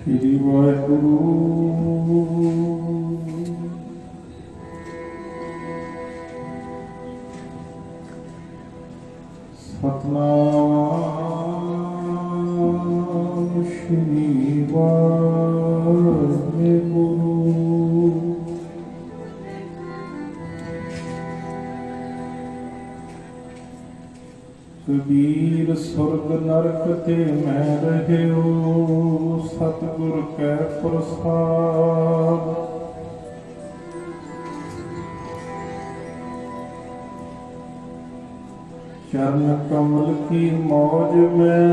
श्री वाहिगुरु। सतनाम श्री वाहिगुरु। कबीर सुरग नरक ते मैं रहियो, सतगुर कै प्रसाद। चरण कमल की मौज में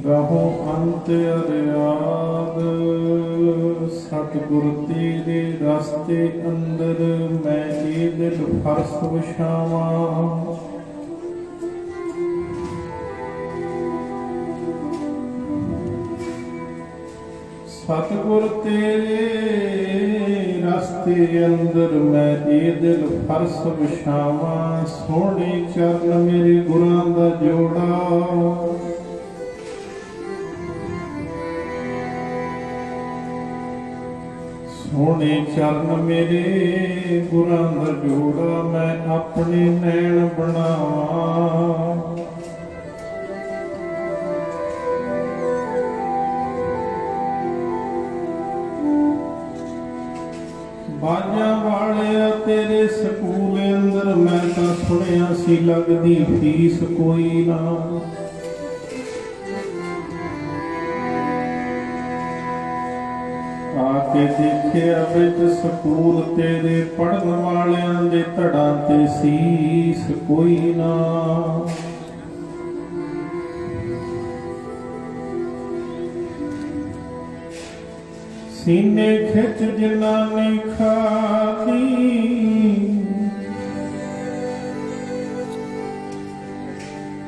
रहूं अंत अरियाद। सतगुर तेरे रास्ते अंदर मैं ये दिल फरस विछावा। सतगुर तेरे रास्ते अंदर मैं ये दिल फरस विछावा। सोहने चरण मेरे गुरां दा जोड़ा। सोहने चरण मेरे गुरां दा जोड़ा। मैं अपने नैन बनावां। ਬਾਜਾਂ ਵਾਲਿਆ ਤੇਰੇ ਸਕੂਲ ਅੰਦਰ ਮੈਂ ਤਾਂ ਸੁਣਿਆ ਸੀ ਲੱਗਦੀ ਫੀਸ ਕੋਈ ਨਾ। ਆ ਕੇ ਦੇਖਿਆ ਵਿੱਚ ਸਕੂਲ ਤੇਰੇ ਪੜ੍ਹਨ ਵਾਲਿਆਂ ਦੇ ਧੜਾਂ ਤੇ ਸੀਸ ਕੋਈ ਨਾ। सीने खिच जनानी खादी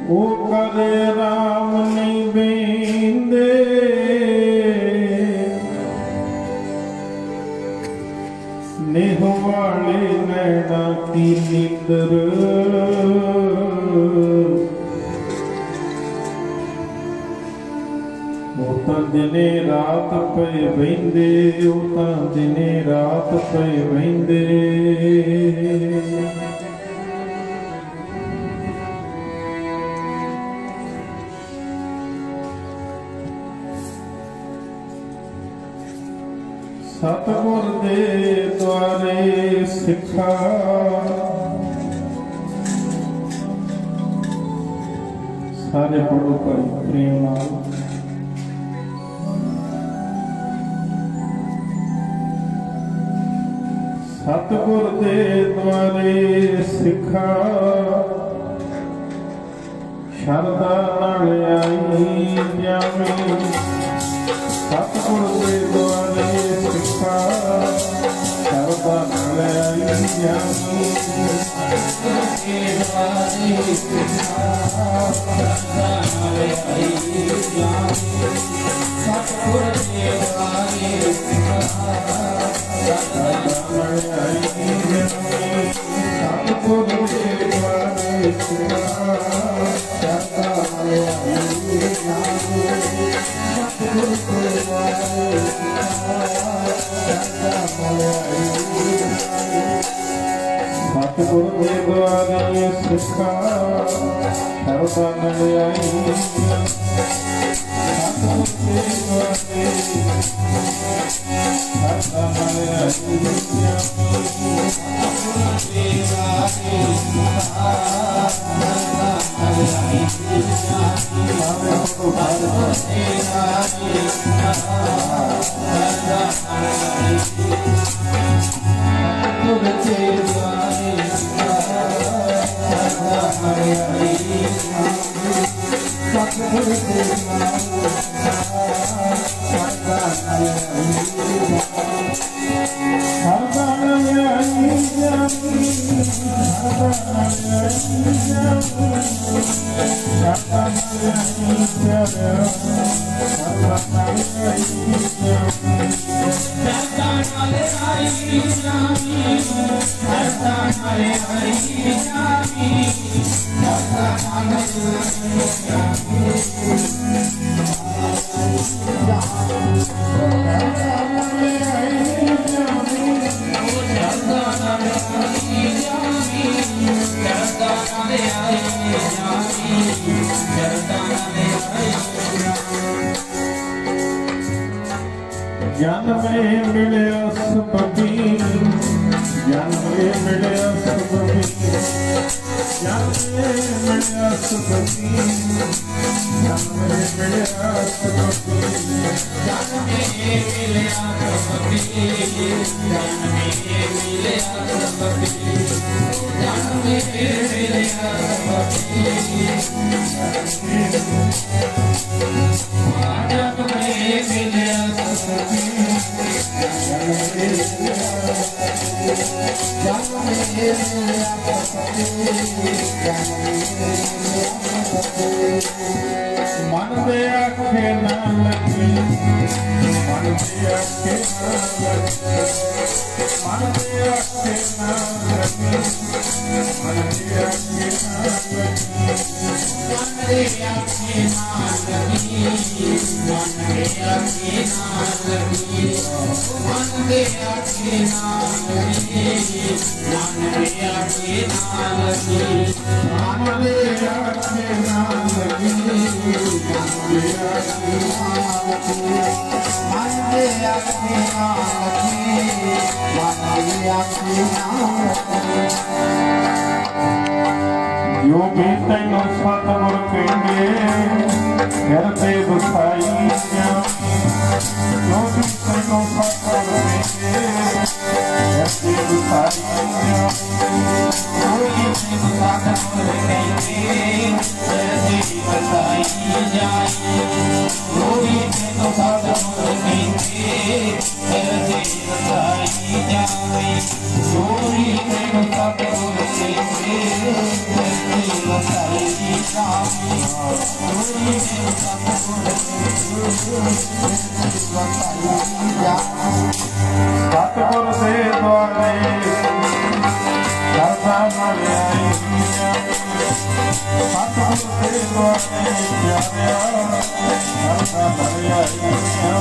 ओ करे राम नहीं बेंदे नेह वाले नैना की नींदर ਉਹ ਤਾਂ ਦਿਨੇ ਰਾਤ ਪਏ ਬਹਿੰਦੇ ਉਹ ਤਾਂ ਦਿਨੇ ਰਾਤ ਪਏ ਬਹਿੰਦੇ। ਸਤਿਗੁਰ ਦੇ ਦੁਆਰੇ ਸਿੱਖਾ ਸਾਰੇ ਪੜੋ ਭਾਈ ਪ੍ਰੇਮ ਨਾਲ। ਸਤਿਗੁਰ ਦੇ ਦੁਆਰੇ ਸਿੱਖਾ ਸ਼ਰਧਾ ਨਾਲ ਆਈ ਜਾਵੇਂ। ਸਤਿਗੁਰ ਦੇ ਦੁਆਰੇ ਸਿੱਖਾ ਸ਼ਰਧਾ ਨਾਲ ਆਈ ਜਾਵੇਂ। ਸਤਿਗੁਰ ਦੇ ਦੁਆਰੇ ਸਿੱਖਾ ਸ਼ਰਧਾ ਨਾਲ ਆਈ ਜਾਵੇਂ। ਸਤਿਗੁਰ ਦੇ ਦੁਆਰੇ ਸਿੱਖਾ सतगुर के द्वारे सिखा शरदा न आई। सतगुर के द्वारे शरदा न जन में मिलिया सबकी जन में मिलिया सबकी जन में मिलिया सबकी जन में मिलिया सबकी जन में मिलिया सबकी जन में मिलिया सबकी जन में मिलिया मन दे आखे ना लगे मन दे आखे ना लगे मन दे आखे ना लगे मन दे आखे ना लगे मन दे आखे ना लगे मन दे आखे ना लगे मन दे आखे ना लगे जो भी तैनों सतगुर कहेंगे करते बसाइया जो भी तैनों सतगुर कहेंगे करते बसाइया जो भी तैनों सतगुर कहेंगे करते बसाइया जो भी तैनों सतगुर कहेंगे करते बसाइया जो भी तैनों सतगुर कहेंगे सतगुर दे द्वारे करता नाल आईया सतगुर दे द्वारे प्यारिया करता नाल आईया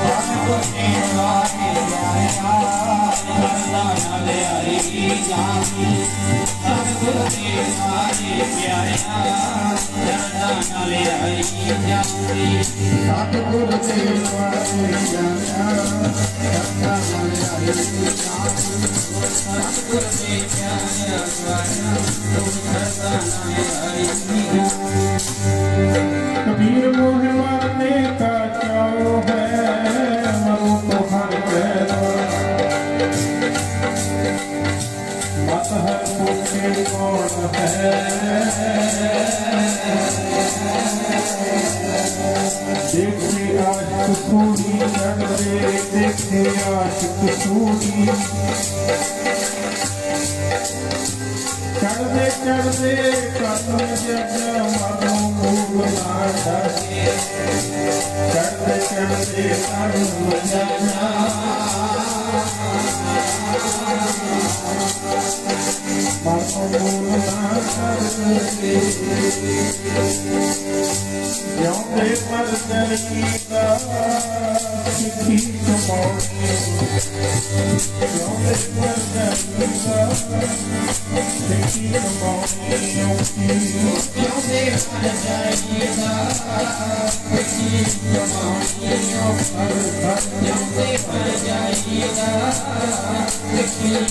सतगुर दे द्वारे प्यारिया करता नाल आईया सतगुर दे द्वारे प्यारिया करता नाल आईया सतगुर दे द्वारे प्यारिया करता नाल आईया सतगुर दे प्यारिया करता नाल आईया कबीर मोह मारने का चाव है मरो तो हर पैदा मत हर पूछे कौन है देखे आशिक सूरी चढ़े देखे आशिक सूरी चढ़ते चढ़ते कदम जग मनो मूल नाटा चढ़ते चढ़ते कदम जग मनो मूल नाटा जिਉਂਦੇ ਮਰ ਜਲੀਦਾ ਸਿੱਖੀ ਕਮਾਉਣੀ ਜਿਉਂਦੇ ਮਰ ਜਲੀਦਾ ਸਿੱਖੀ ਕਮਾਉਣੀ ਜਿਉਂਦੇ ਮਰ ਜਲੀਦਾ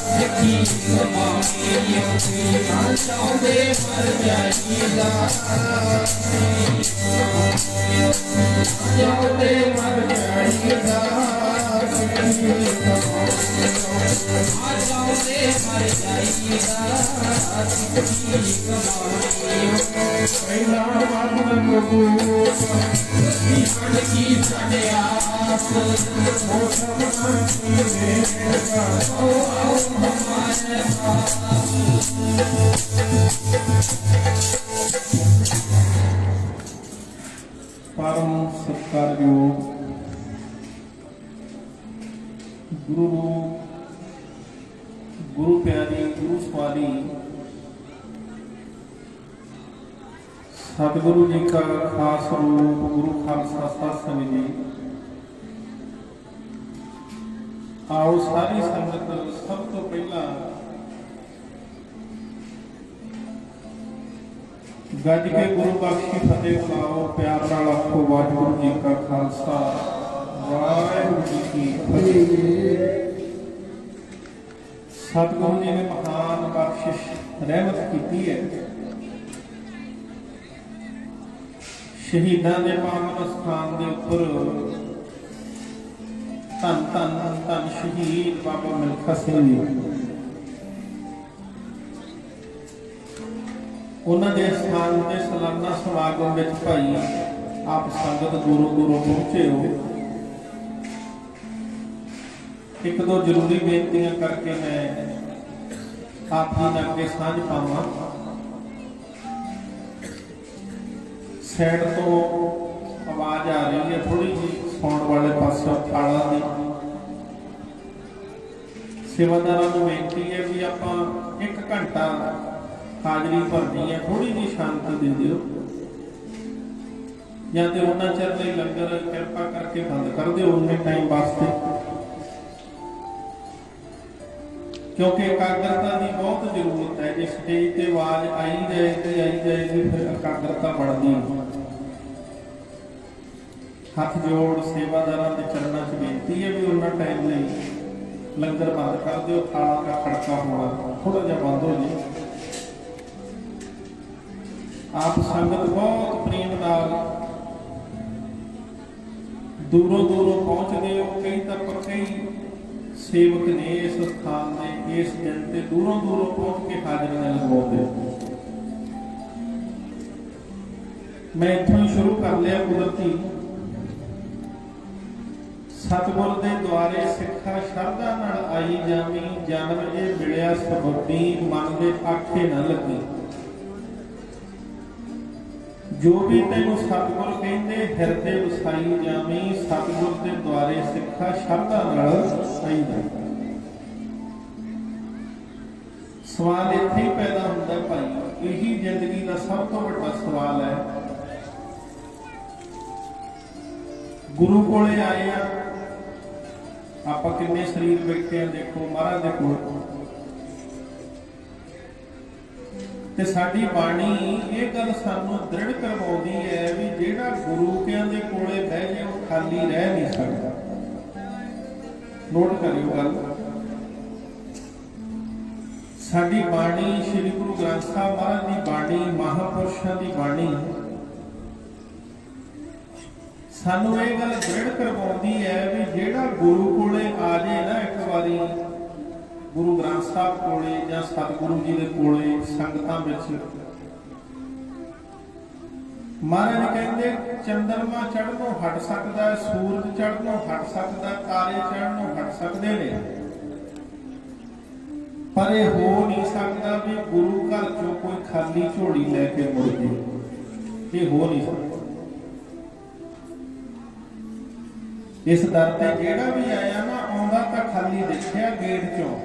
ਸਿੱਖੀ ਕਮਾਉਣੀ ਜਿਉਂਦੇ ਮਰ ਜਲੀਦਾ ਸਿੱਖੀ ਕਮਾਉਣੀ ਜਿਉਂਦੇ ਮਰ ਜਲੀਦਾ ਸਿੱਖੀ ਕਮਾਉਣੀ Younger परम सत्कारयोग गुरु गुरु प्यारी गुरु स्वारी सतगुरु जी का खास रूप गुरु खालसा सत्संग जी। आओ सारी संगत सब तो पहला गज के गुरु बख्शी फतेह बुलाओ, प्यार नाल आखो वाहिगुरू जी का खालसा वाहिगुरू जी की फतेह। सतगुरु जी ने महान बख्शिश रहमत की है। शहीदां दे पावन स्थान के उपर धन धन धन शहीद बाबा मिल्खा सिंह जी उन्होंने स्थान के सालाना समागम में भाई आप संगत दूरों दूरों पहुंचे हो। एक दो जरूरी बेनतियां करके मैं आप जी ने अगे सांझ पावा। सैड तो आवाज आ रही है थोड़ी जी सौण वाले पासों खाला की। सेवादारां नूं बेनती है भी आपां 1 घंटा हाजरी भरनी है, थोड़ी जी शांति दे दिओ या तो उन्ना चਿਰ ਲਈ लंगर कृपा करके बंद कर दिओ उन्ने टाइम वास्ते, क्योंकि एकाग्रता की बहुत जरूरत है। जिस स्टेज ते आवाज आई जाएगी फिर एकाग्रता बढ़ती। हाथ जोड़ सेवादारां के चरणों च बेनती है भी उन्ना टाइम नहीं लंगर बंद कर दिओ, थाला का खड़का होना थोड़ा जिहा बंद हो जाए। आप संगत बहुत प्रेम नाल दूरों दूरों पहुंचते हो। कई तो कई सेवक ने इस स्थान में इस दिन से दूरों दूरों पहुंच के हाजरियां लगवाते। मैं इत्थों शुरू कर लिया कुदरती। सतगुर दे द्वारे सिक्खा शरधा नाल आई जावी, जन्म ये मिलिया सबबी मन दे आखे न लगी। जो भी तेनू सतगुर कहते हिरदे वसाई जावी, सतगुर के द्वारे सिक्खा शरधा नाल आई जावी। सवाल इत्थे ही पैदा होंदा भाई, यही जिंदगी का सब तो बड़ा सवाल है। गुरु कोले आए आप किन्ने शरीर बैठे देखो महाराज देखो ते साडी बाणी ये गल सानू दृढ़ करवाउंदी है भी जेड़ा गुरु कियां दे कोले बह जाए वो खाली रह नहीं सकदा। नोट करियो गल, साडी बाणी श्री गुरु ग्रंथ साहब महाराज की बाणी महापुरुषां की बाणी सानू ये गल दृढ़ करवाउंदी है भी जेड़ा गुरु कोले आ जाए ना एक बारी गुरु ग्रंथ साहब कोले या सतगुरु जी के कोले संगतां विच महाराज कहते चंद्रमा चढ़नों हट सकता है, सूरज चढ़नों हट सकता, तारे चढ़नों हट सकते हैं, पर यह हो नहीं सकता भी गुरु घर चों कोई खाली झोली लैके मुड़ जाए। ये हो नहीं सकता। इस दर ते जेड़ा भी आया ना आउंदा तां खाली देखिया गेट चों।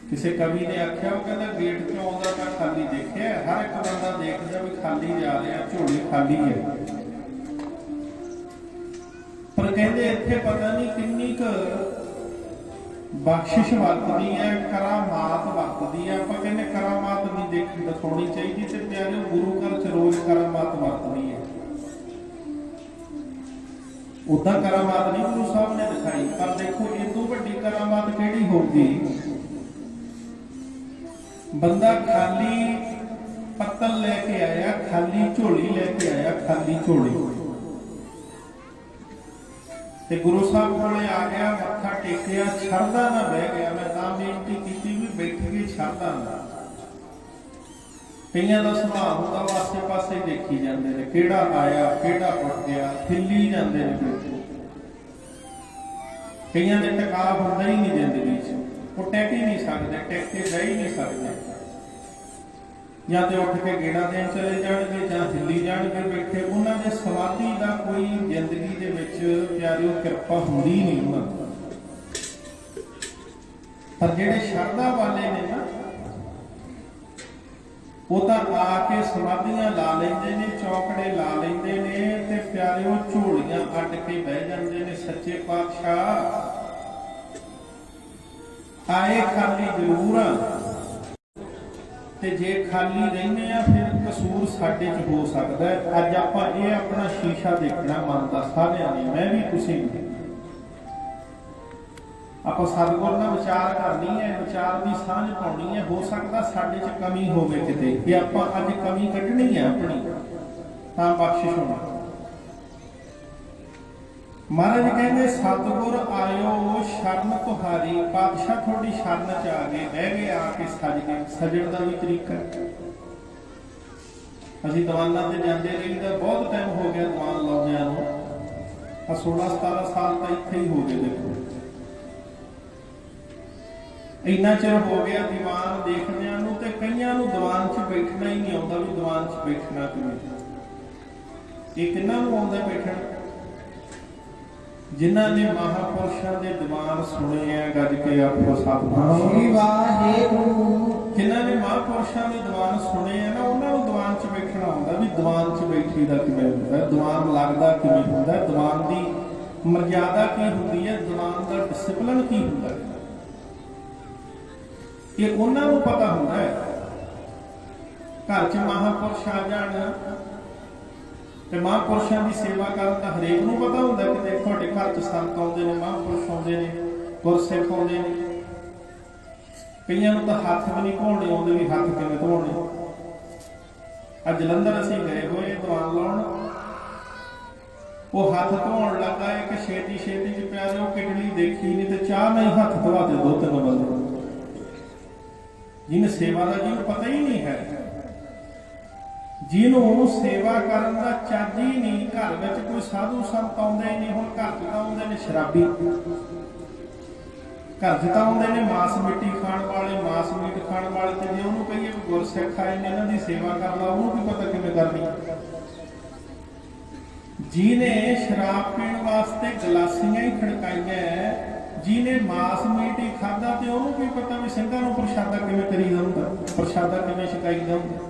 किसी कवि ने आख्या वो कहता गेट चों आउंदा तां खाली देखिया, हर एक बंदा देखदा भी खाली जा रहा, झोली खाली है। पर कहते इत्थे पता नहीं किन्नी क बख्शिश वरतदी है, करामात वरतदी है। आपां कहने करामात नहीं देखी दिखाउणी चाहिए ते प्यारे गुरु घर च रोज करामात वरतदी है। उदा करामात नहीं गुरु साहब ने दिखाई, पर देखो इतों वड्डी करामात किहड़ी होगी। बंदा खाली पत्तल लेके आया, खाली झोली लेके आया, खाली झोली ते गुरु साहब कोले आ गया, मत्था टेकिया, शरधा ना बह गया। मैं तां बेनती की भी बैठ के शरधा ना। कईयां दा सुभाव हुंदा वा आसे पासे देखी जांदे ने, किहड़ा आया किहड़ा उठ गया, हिल्ली जांदे ने। कईयां दे टका हुंदा ही नहीं जिंदगी च, वो टेक ही नहीं सकदे, टेक के रह ही नहीं सकदे। ਜਾਂ ਤੇ ਉੱਠ ਕੇ ਗੇੜਾ ਦੇਣ ਚਲੇ ਜਾਣਗੇ ਜਾਂ ਹਿੱਲੀ ਜਾਣਗੇ ਬੈਠੇ। ਉਹਨਾਂ ਦੇ ਸਮਾਧੀ ਦਾ ਕੋਈ ਜ਼ਿੰਦਗੀ ਦੇ ਵਿੱਚ ਪਿਆਰਿਓ ਕਿਰਪਾ ਹੁੰਦੀ ਨਹੀਂ ਉਹਨਾਂ ਦੀ। ਪਰ ਜਿਹੜੇ ਸ਼ਰਧਾ ਵਾਲੇ ਨੇ ਨਾ, ਉਹ ਤਾਂ ਆ ਕੇ ਸਮਾਧੀਆਂ ਲਾ ਲੈਂਦੇ ਨੇ, ਚੌਕੜੇ ਲਾ ਲੈਂਦੇ ਨੇ ਤੇ ਪਿਆਰਿਓ ਝੋਲੀਆਂ ਅੱਡ ਕੇ ਬਹਿ ਜਾਂਦੇ ਨੇ। ਸੱਚੇ ਪਾਤਸ਼ਾਹ ਆਏ ਖਾਲੀ ਜ਼ਰੂਰ ਆ, ਤੇ ਜੇ ਖਾਲੀ ਰਹਿੰਦੇ ਆ ਫਿਰ ਕਸੂਰ ਸਾਡੇ 'ਚ ਹੋ ਸਕਦਾ ਹੈ। ਅੱਜ ਆਪਾਂ ਇਹ ਆਪਣਾ ਸ਼ੀਸ਼ਾ ਦੇਖਣਾ ਮਨ ਦਾ ਸਾਰਿਆਂ ਨੇ, ਮੈਂ ਵੀ ਤੁਸੀਂ ਵੀ। ਆਪਾਂ ਸਤਿਗੁਰ ਨਾਲ ਵਿਚਾਰ ਕਰਨੀ ਹੈ, ਵਿਚਾਰ ਦੀ ਸਾਂਝ ਪਾਉਣੀ ਹੈ। ਹੋ ਸਕਦਾ ਸਾਡੇ 'ਚ ਕਮੀ ਹੋਵੇ ਕਿਤੇ, ਕਿ ਆਪਾਂ ਅੱਜ ਕਮੀ ਕੱਢਣੀ ਹੈ ਆਪਣੀ, ਤਾਂ ਬਖਸ਼ਿਸ਼ ਹੋਣੀ। ਮਹਾਰਾਜ ਕਹਿੰਦੇ ਸਤਿਗੁਰ ਆਇਓ ਸ਼ਰਨ ਤੁਹਾਰੀ। ਪਾਤਸ਼ਾਹ ਤੁਹਾਡੀ ਸ਼ਰਨ 'ਚ ਆ ਗਏ, ਬਹਿ ਗਏ, ਆ ਕੇ ਸਜ ਗਏ। ਸਜਣ ਦਾ ਵੀ ਤਰੀਕਾ, ਅਸੀਂ ਦੀਵਾਨਾਂ ਤੇ ਜਾਂਦੇ ਰਹੀਦਾ, ਬਹੁਤ ਟਾਈਮ ਹੋ ਗਿਆ ਦੀਵਾਨ ਲਾਉਂਦਿਆਂ ਨੂੰ, 16-17 ਸਾਲ ਤਾਂ ਇੱਥੇ ਹੀ ਹੋ ਗਏ। ਦੇਖੋ ਇੰਨਾ ਚਿਰ ਹੋ ਗਿਆ ਦੀਵਾਨ ਦੇਖਦਿਆਂ ਨੂੰ, ਤੇ ਕਈਆਂ ਨੂੰ ਦੀਵਾਨ 'ਚ ਬੈਠਣਾ ਹੀ ਨਹੀਂ ਆਉਂਦਾ ਵੀ ਦੀਵਾਨ 'ਚ ਬੈਠਣਾ ਕਿਵੇਂ। ਇਹ ਕਿੰਨਾਂ ਨੂੰ ਆਉਂਦਾ ਬੈਠਣਾ? ਜਿਨ੍ਹਾਂ ਨੇ ਮਹਾਂਪੁਰਸ਼ਾਂ ਦੇ ਦੀਵਾਨ ਸੁਣੇ ਆ, ਗੱਜ ਕੇ ਆਖੋ ਸਤਿਨਾਮ ਵਾਹਿਗੁਰੂ। ਜਿਨ੍ਹਾਂ ਨੇ ਮਹਾਂਪੁਰਸ਼ਾਂ ਦੇ ਦੀਵਾਨ ਸੁਣੇ ਆ ਨਾ, ਉਹਨਾਂ ਨੂੰ ਦੀਵਾਨ 'ਚ ਬੈਠਣਾ ਆਉਂਦਾ ਵੀ ਦੀਵਾਨ 'ਚ ਬੈਠੀ ਦਾ ਕਿਵੇਂ ਹੁੰਦਾ, ਦੀਵਾਨ ਲੱਗਦਾ ਕਿਵੇਂ ਹੁੰਦਾ, ਦੀਵਾਨ ਦੀ ਮਰਜ਼ਾਦਾ ਕੀ ਹੁੰਦੀ ਹੈ, ਦੀਵਾਨ ਦਾ ਡਿਸਪਲਿਨ ਕੀ ਹੁੰਦਾ। ਇਹ ਉਹਨਾਂ ਨੂੰ ਪਤਾ ਹੁੰਦਾ ਹੈ। ਘਰ 'ਚ ਮਹਾਂਪੁਰਸ਼ ਆ ਜਾਣ ਤੇ ਮਹਾਂਪੁਰਸ਼ਾਂ ਦੀ ਸੇਵਾ ਕਰਨ ਦਾ ਹਰੇਕ ਨੂੰ ਪਤਾ ਹੁੰਦਾ ਕਿ ਦੇਖੋ ਤੁਹਾਡੇ ਘਰ 'ਚ ਸੰਤ ਆਉਂਦੇ ਨੇ, ਮਹਾਂਪੁਰਸ਼ ਆਉਂਦੇ ਨੇ, ਗੁਰਸਿੱਖ ਆਉਂਦੇ ਨੇ। ਕਈਆਂ ਨੂੰ ਤਾਂ ਹੱਥ ਵੀ ਨਹੀਂ ਧੋਣੇ ਆਉਂਦੇ ਵੀ ਹੱਥ ਕਿਵੇਂ ਧੋਣੇ। ਅੱਜ ਜਲੰਧਰ ਅਸੀਂ ਗਏ ਹੋਏ ਦੀਵਾਨ ਲਾਉਣ, ਉਹ ਹੱਥ ਧੋਣ ਲੱਗਾ ਕਿ ਛੇਤੀ ਛੇਤੀ 'ਚ ਪਿਆਰਿਓ ਕਿਡਲੀ ਦੇਖੀ ਨਹੀਂ ਤੇ ਚਾਹ ਨਹੀਂ ਹੱਥ ਧਵਾ ਦੇ 2-3 ਬੰਦੇ। ਜਿਹਨੇ ਸੇਵਾ ਦਾ ਜਿਹਨੂੰ ਪਤਾ ਹੀ ਨਹੀਂ ਹੈ, ਜਿਹਨੂੰ ਸੇਵਾ ਕਰਨ ਦਾ ਚੱਜ ਹੀ ਨਹੀਂ। ਘਰ ਵਿੱਚ ਕੋਈ ਸਾਧੂ ਸੰਤ ਆਉਂਦੇ ਨਹੀਂ। ਹੁਣ ਘਰ 'ਚ ਤਾਂ ਆਉਂਦੇ ਨੇ ਸ਼ਰਾਬੀ, ਘਰ 'ਚ ਤਾਂ ਆਉਂਦੇ ਨੇ ਮਾਸ ਮਿੱਟੀ ਖਾਣ ਵਾਲੇ, ਮਾਸ ਮੀਟ ਖਾਣ ਵਾਲੇ। ਤੇ ਜੇ ਉਹਨੂੰ ਕਹੀਏ ਵੀ ਗੁਰਸਿੱਖ ਆਏ ਨੇ, ਇਹਨਾਂ ਦੀ ਸੇਵਾ ਕਰ ਲਾ, ਉਹਨੂੰ ਵੀ ਪਤਾ ਕਿਵੇਂ ਕਰਨੀ। ਜਿਹਨੇ ਸ਼ਰਾਬ ਪੀਣ ਵਾਸਤੇ ਗਲਾਸੀਆਂ ਹੀ ਖੜਕਾਈਆਂ, ਜਿਹਨੇ ਮਾਸ ਮੀਟ ਹੀ ਖਾਧਾ, ਤੇ ਉਹਨੂੰ ਵੀ ਪਤਾ ਵੀ ਸਿੰਘਾਂ ਨੂੰ ਪ੍ਰਸ਼ਾਦਾ ਕਿਵੇਂ ਕਰੀਦਾ ਹੁੰਦਾ, ਪ੍ਰਸ਼ਾਦਾ ਕਿਵੇਂ ਛਕਾਈਦਾ ਹੁੰਦਾ।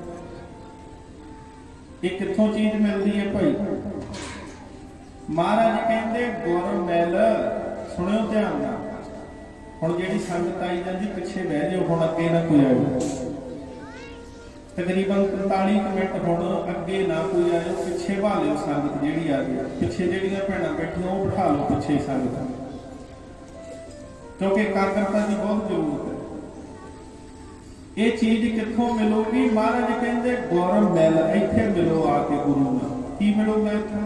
ਇਹ ਕਿੱਥੋਂ ਚੀਜ਼ ਮਿਲਦੀ ਹੈ ਭਾਈ? ਮਹਾਰਾਜ ਕਹਿੰਦੇ ਗੁਰ ਮਿਲ। ਸੁਣਿਓ ਧਿਆਨ ਨਾਲ। ਹੁਣ ਜਿਹੜੀ ਸੰਗਤ ਆਈ ਜਾਂਦੀ ਪਿੱਛੇ ਬਹਿ ਜਾਓ, ਹੁਣ ਅੱਗੇ ਨਾ ਕੋਈ ਆਇਓ। ਤਕਰੀਬਨ 45 ਮਿੰਟ ਹੁਣ ਅੱਗੇ ਨਾ ਕੋਈ ਆਇਓ, ਪਿੱਛੇ ਬਹਾ ਲਿਓ ਸੰਗਤ ਜਿਹੜੀ ਆ ਗਈ। ਪਿੱਛੇ ਜਿਹੜੀਆਂ ਭੈਣਾਂ ਬੈਠੀਆਂ ਉਹ ਬਿਠਾ ਲਓ ਪਿੱਛੇ ਸੰਗਤ, ਕਿਉਂਕਿ ਕਾਰਕਰਤਾ ਦੀ ਬਹੁਤ ਜ਼ਰੂਰਤ ਹੈ। ਇਹ ਚੀਜ਼ ਕਿੱਥੋਂ ਮਿਲੂਗੀ? ਮਹਾਰਾਜ ਕਹਿੰਦੇ ਗੁਰ ਮਿਲ। ਇੱਥੇ ਮਿਲੋ ਆ ਕੇ ਗੁਰੂ ਨਾਲ। ਕੀ ਮਿਲੂਗਾ ਇੱਥੇ?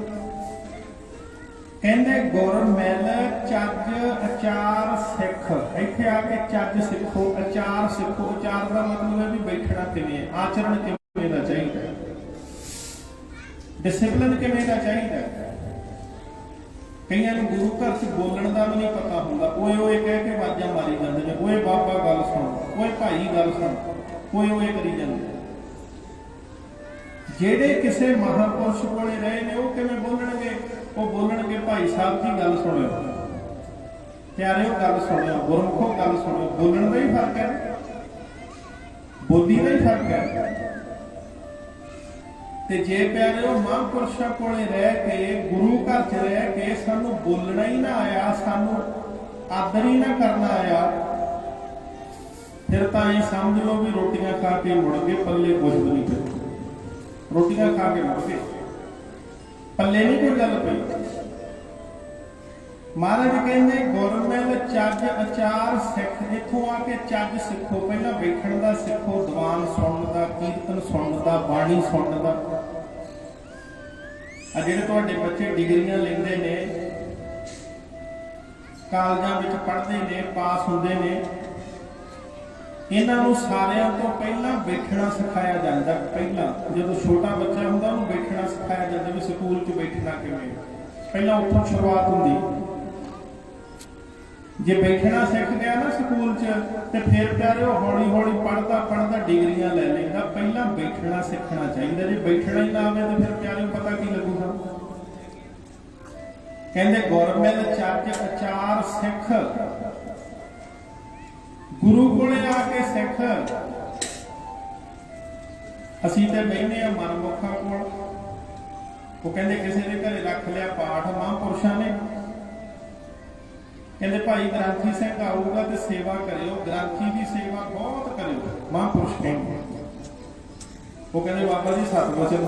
ਕਹਿੰਦੇ ਗੁਰ ਮਿਲ ਚੱਜ ਅਚਾਰ ਸਿੱਖ। ਇੱਥੇ ਆ ਕੇ ਚੱਜ ਸਿੱਖੋ, ਅਚਾਰ ਸਿੱਖੋ। ਅਚਾਰ ਦਾ ਮਤਲਬ ਹੈ ਵੀ ਬੈਠਣਾ ਕਿਵੇਂ ਹੈ, ਆਚਰਣ ਕਿਵੇਂ ਦਾ ਚਾਹੀਦਾ, ਡਿਸਿਪਲਿਨ ਕਿਵੇਂ ਦਾ ਚਾਹੀਦਾ। ਕਈਆਂ ਨੂੰ ਗੁਰੂ ਘਰ 'ਚ ਬੋਲਣ ਦਾ ਵੀ ਨਹੀਂ ਪਤਾ ਹੁੰਦਾ। ਓਏ ਓਏ ਕਹਿ ਕੇ ਆਵਾਜ਼ਾਂ ਮਾਰੀ ਜਾਂਦੇ ਨੇ, ਓਏ ਬਾਬਾ ਗੱਲ ਸੁਣ, ਓਏ ਭਾਈ ਗੱਲ ਸੁਣ, ਓਏ ਓਏ ਕਰੀ ਜਾਂਦੇ। ਜਿਹੜੇ ਕਿਸੇ ਮਹਾਂਪੁਰਸ਼ ਕੋਲੇ ਰਹੇ ਨੇ ਉਹ ਕਿਵੇਂ ਬੋਲਣਗੇ? ਉਹ ਬੋਲਣਗੇ ਭਾਈ ਸਾਹਿਬ ਦੀ ਗੱਲ ਸੁਣਿਓ, ਪਿਆਰਿਓ ਗੱਲ ਸੁਣਿਓ, ਗੁਰਮੁਖੋ ਗੱਲ ਸੁਣਿਓ। ਬੋਲਣ ਦਾ ਹੀ ਫਰਕ ਹੈ, ਬੋਲੀ ਦਾ ਹੀ ਫਰਕ ਹੈ। ਤੇ ਜੇ ਪਿਆਰਿਓ ਮਹਾਂਪੁਰਸ਼ਾਂ ਕੋਲੇ ਰਹਿ ਕੇ, ਗੁਰੂ ਘਰ 'ਚ ਰਹਿ ਕੇ ਸਾਨੂੰ ਬੋਲਣਾ ਹੀ ਨਾ ਆਇਆ, ਸਾਨੂੰ ਆਦਰ ਹੀ ਨਾ ਕਰਨਾ ਆਇਆ, ਫਿਰ ਤਾਂ ਇਹ ਸਮਝ ਲਓ ਵੀ ਰੋਟੀਆਂ ਖਾ ਕੇ ਮੁੜ ਗਏ, ਪੱਲੇ ਕੁਝ ਵੀ ਨਹੀਂ ਪਿਆ। ਰੋਟੀਆਂ ਖਾ ਕੇ ਮੁੜ ਗਏ, ਪੱਲੇ ਨਹੀਂ ਕੋਈ ਗੱਲ ਪਈ। ਮਹਾਰਾਜ ਕਹਿੰਦੇ ਗੁਰ ਮਿਲ ਚੱਜ ਅਚਾਰ ਸਿੱਖ। ਇੱਥੋਂ ਆ ਕੇ ਚੱਜ ਸਿੱਖੋ। ਪਹਿਲਾਂ ਬੈਠਣ ਦਾ ਸਿੱਖੋ, ਦੀਵਾਨ ਸੁਣਨ ਦਾ, ਕੀਰਤਨ ਸੁਣਨ ਦਾ, ਬਾਣੀ ਸੁਣਨ ਦਾ। ਆ ਜਿਹੜੇ ਤੁਹਾਡੇ ਬੱਚੇ ਡਿਗਰੀਆਂ ਲੈਂਦੇ ਨੇ, ਕਾਲਜਾਂ ਵਿੱਚ ਪੜ੍ਹਦੇ ਨੇ, ਪਾਸ ਹੁੰਦੇ ਨੇ, ਇਹਨਾਂ ਨੂੰ ਸਾਰਿਆਂ ਤੋਂ ਪਹਿਲਾਂ ਬੈਠਣਾ ਸਿਖਾਇਆ ਜਾਂਦਾ। ਪਹਿਲਾਂ ਜਦੋਂ ਛੋਟਾ ਬੱਚਾ ਹੁੰਦਾ ਉਹਨੂੰ ਬੈਠਣਾ ਸਿਖਾਇਆ ਜਾਂਦਾ ਵੀ ਸਕੂਲ 'ਚ ਬੈਠਣਾ ਕਿਵੇਂ। ਪਹਿਲਾਂ ਉੱਥੋਂ ਸ਼ੁਰੂਆਤ ਹੁੰਦੀ। जे बैठना सीख गया ना स्कूल च ते फिर प्यारे हौली हौली पढ़ता पढ़ता डिग्रियां ले लेगा। पहला बैठना सीखना चाहिए। जे बैठना ही ना आवे तो फिर प्यारे पता की लगूगा। कहते गुरमिल चज अचार सिख, गुरु कोले आके सिख। असीं ते बहने आ मनमुखा कोल, वो कहते किसी के घरे रख लिया पाठ महापुरुषों ने, कहते भाई ग्रंथी सिंह आऊगा तो सेवा करियो, ग्रंथी की सेवा बहुत करियो। महापुरुष कहेंगे, वो कहते बाबा जी सतवचन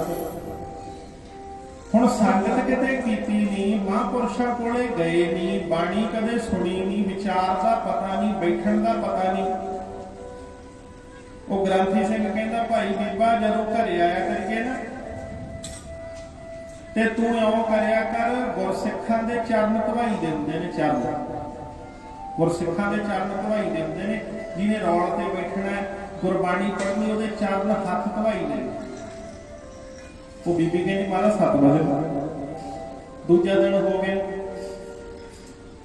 हुण संगत किते कीती नहीं, महापुरुषों कोले गए नहीं, बाणी कदे सुनी नहीं, विचार का पता नहीं, बैठण का पता नहीं। वो ग्रंथी सिंह कहता भाई बीबा जदों घरे आया करिए ना ते तू इउं करिया कर, गुरसिखां दे चरण धवाई दे हुंदे ने, चरण गुरसिखां दे चरण धवाई दे हुंदे ने। जिहने रौल ते बैठना है गुरबाणी पढ़नी ਉਹਦੇ चरण हथ धवाई दे। वो बीबी कहती महाराज 7 वजे दूजा दिन हो गया।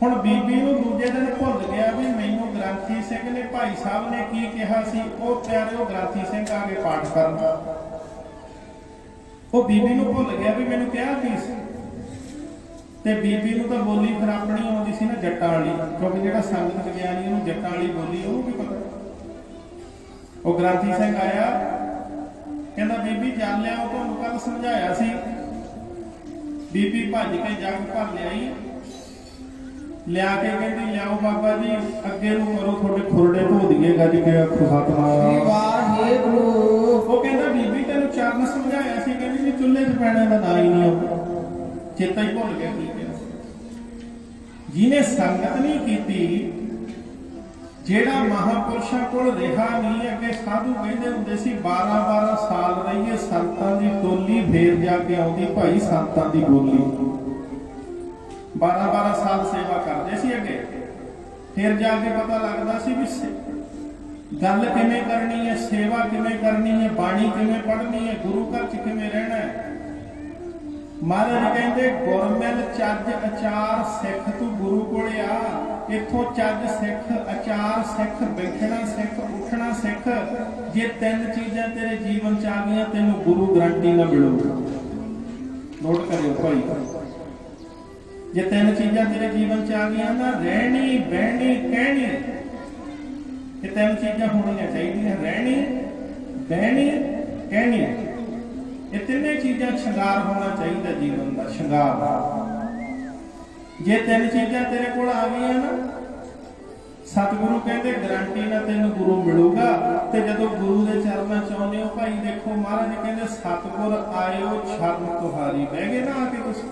हुण बीबी नूं दूजे दिन भुल गया भी मैनूं ग्रंथी सिंह ने भाई साहब ने की कहा सी। वो प्यारे वो ग्रंथी सिंह आके पाठ करना, वो बीबी नूं भुल गया भी मैनूं कहा की सी। ते बीबी नूं तां बोली फिर अपनी आउंदी सी ना जट्टां वाली, क्योंकि जिहड़ा संगत विग्यानी ਉਹਨੂੰ जट्टां वाली बोली ਉਹਨੂੰ की पता। वो ग्रंथी सिंह आया कहता बीबी चल लिया, तुहानूं कल समझाया सी। बीबी भज के जग भर लियाई, लिया के कहती लियाओ बाबा जी अगे नूं करो, थोड़े खुरडे धो दिए गज के आखो सतनाम वाहिगुरू। वो कहता बीबी तेनूं चरण समझाया सी, कहती जी चुल्हे च पैणे दा ना ही नहीं आउंदा, चेता ही भुल गया। जिन्हें संगत नहीं की, जेड़ा महापुरुषों कोल रहा नहीं, अगे साधु कहते होंदे सी 12-12 साल रहिए संतां दी टोली, फेर जाके आउंदी भाई संतां दी बोली। 12-12 साल सेवा करते सी अगे, फिर जाके पता लगता सी भी गल किवें करनी है, सेवा किवें करनी है, बाणी किवें पढ़नी है, गुरु घर च किवें रहना है। महाराज कहते गुरमिल चज अचार सिख, तू गुरु कोले आ, इथों चज सिख, अचार सिख, बैठना सिख, उठना सिख। जे 3 चीज़ां तेरे जीवन च आ गई तेनों गुरु गारंटी ना मिलूगा। नोट करियो भाई, जे 3 चीज़ां तेरे जीवन च आ गई ना, रहनी बहनी कहनी, ये 3 चीज़ां होनियां चाहिए। रहनी बहनी कहनी, ये 3 चीज़ां शंगार होना चाहिए जीवन का शंगार। जे 3 चीज़ां तेरे कोल आ गई ना, सतगुरु कहते गारंटी ना तेन गुरु मिलूगा। ते जदों गुरु के चरणों च आउंदे हो भाई, देखो महाराज कहते सतगुर आयो शरण तुहारी, बह गए ना आके तुसीं।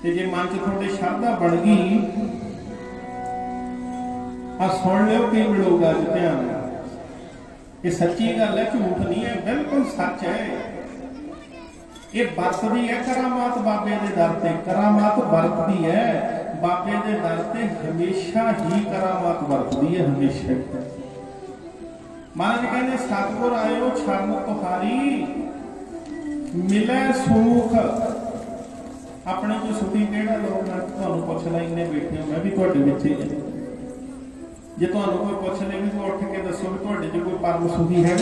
ते जे मन च थोड़े श्रद्धा बन गई, आ सुन लियो की मिलूगा। ध्यान, ये सच्ची गल है, झूठ नहीं है, बिल्कुल सच है। ये बरतदी है करामात बाबे दे दर ते, करामात बरतदी है बाबे दे दर ते, हमेशा ही करामात बरतदी है, हमेशा। महाराज कहते सतगुर आयो शरण तुहारी, मिले सुख। अपने को सुखी केड़ा लोग, मैं तुहानूं पुछदा, इन्ने बैठे हो, मैं भी तुहाडे विच ही हां। जे तुहानूं कोई पुछ ले भी उठ के दसो भी तुहाडे च कोई परम सुखी है,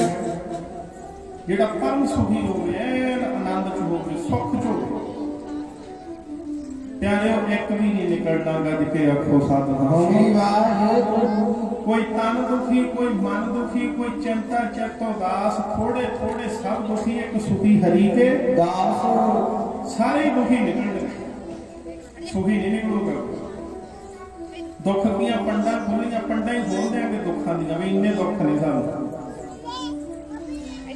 जिहड़ा परम सुखी होवे, आनंद च होवे, सुख च होवे। प्यारेओ एक भी नहीं निकलना गज के आखो सतनाम वाहिगुरू। कोई तन दुखी, कोई मन दुखी, कोई चिंता चित उदास, थोड़े थोड़े सब दुखी, एक सुखी हरि के दास। सारे दुखी निकलने, सुखी नहीं निकलूगा। दुख दियां पंडा खुलियां, पंडा ही खोल देंगे दुखों दियां भी, इन्ने दुख नहीं सानू।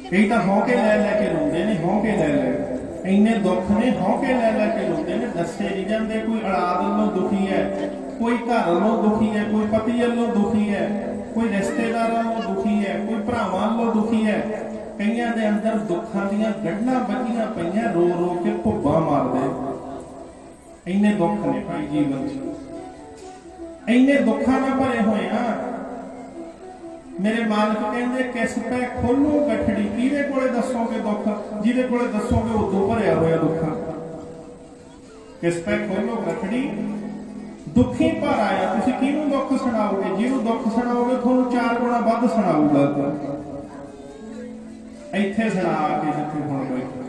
कई तो हौके लै लैके रोंदे ने, हौके लै लै, इन्ने दुख ने, हौके लै लैके रोंदे ने, दसे नहीं जाते। कोई औलाद वालों दुखी है, कोई घर वालों दुखी है, कोई पति वालों दुखी है, कोई रिश्तेदार वालों दुखी है, कोई भरावां वालों दुखी है। कईयां दे अंदर दुखां दियां गड्ढां बजीआं पईआं, रो रो के भुब्बां मारदे। इन्ने दुख ने भाई जीवन च, इन्ने दुखां नाल भरे होए आ। मेरे मालिक कहते किस पे खोलू गठड़ी, किहदे कोले दसोगे दुख, जिहदे कोले दसोगे उदों भरिया होया दुखा। किस पे खोलो गठड़ी, ਦੁਖੀ ਭਰ ਆਇਆ। ਤੁਸੀਂ ਕਿਹਨੂੰ ਦੁੱਖ ਸੁਣਾਓਗੇ? ਜਿਹਨੂੰ ਦੁੱਖ ਸੁਣਾਓਗੇ ਤੁਹਾਨੂੰ 4 ਗੁਣਾ ਵੱਧ ਸੁਣਾਊਗਾ। ਇੱਥੇ ਸੁਣਾ ਕੇ ਜਿੱਥੇ ਹੁਣ ਬੈਠੇ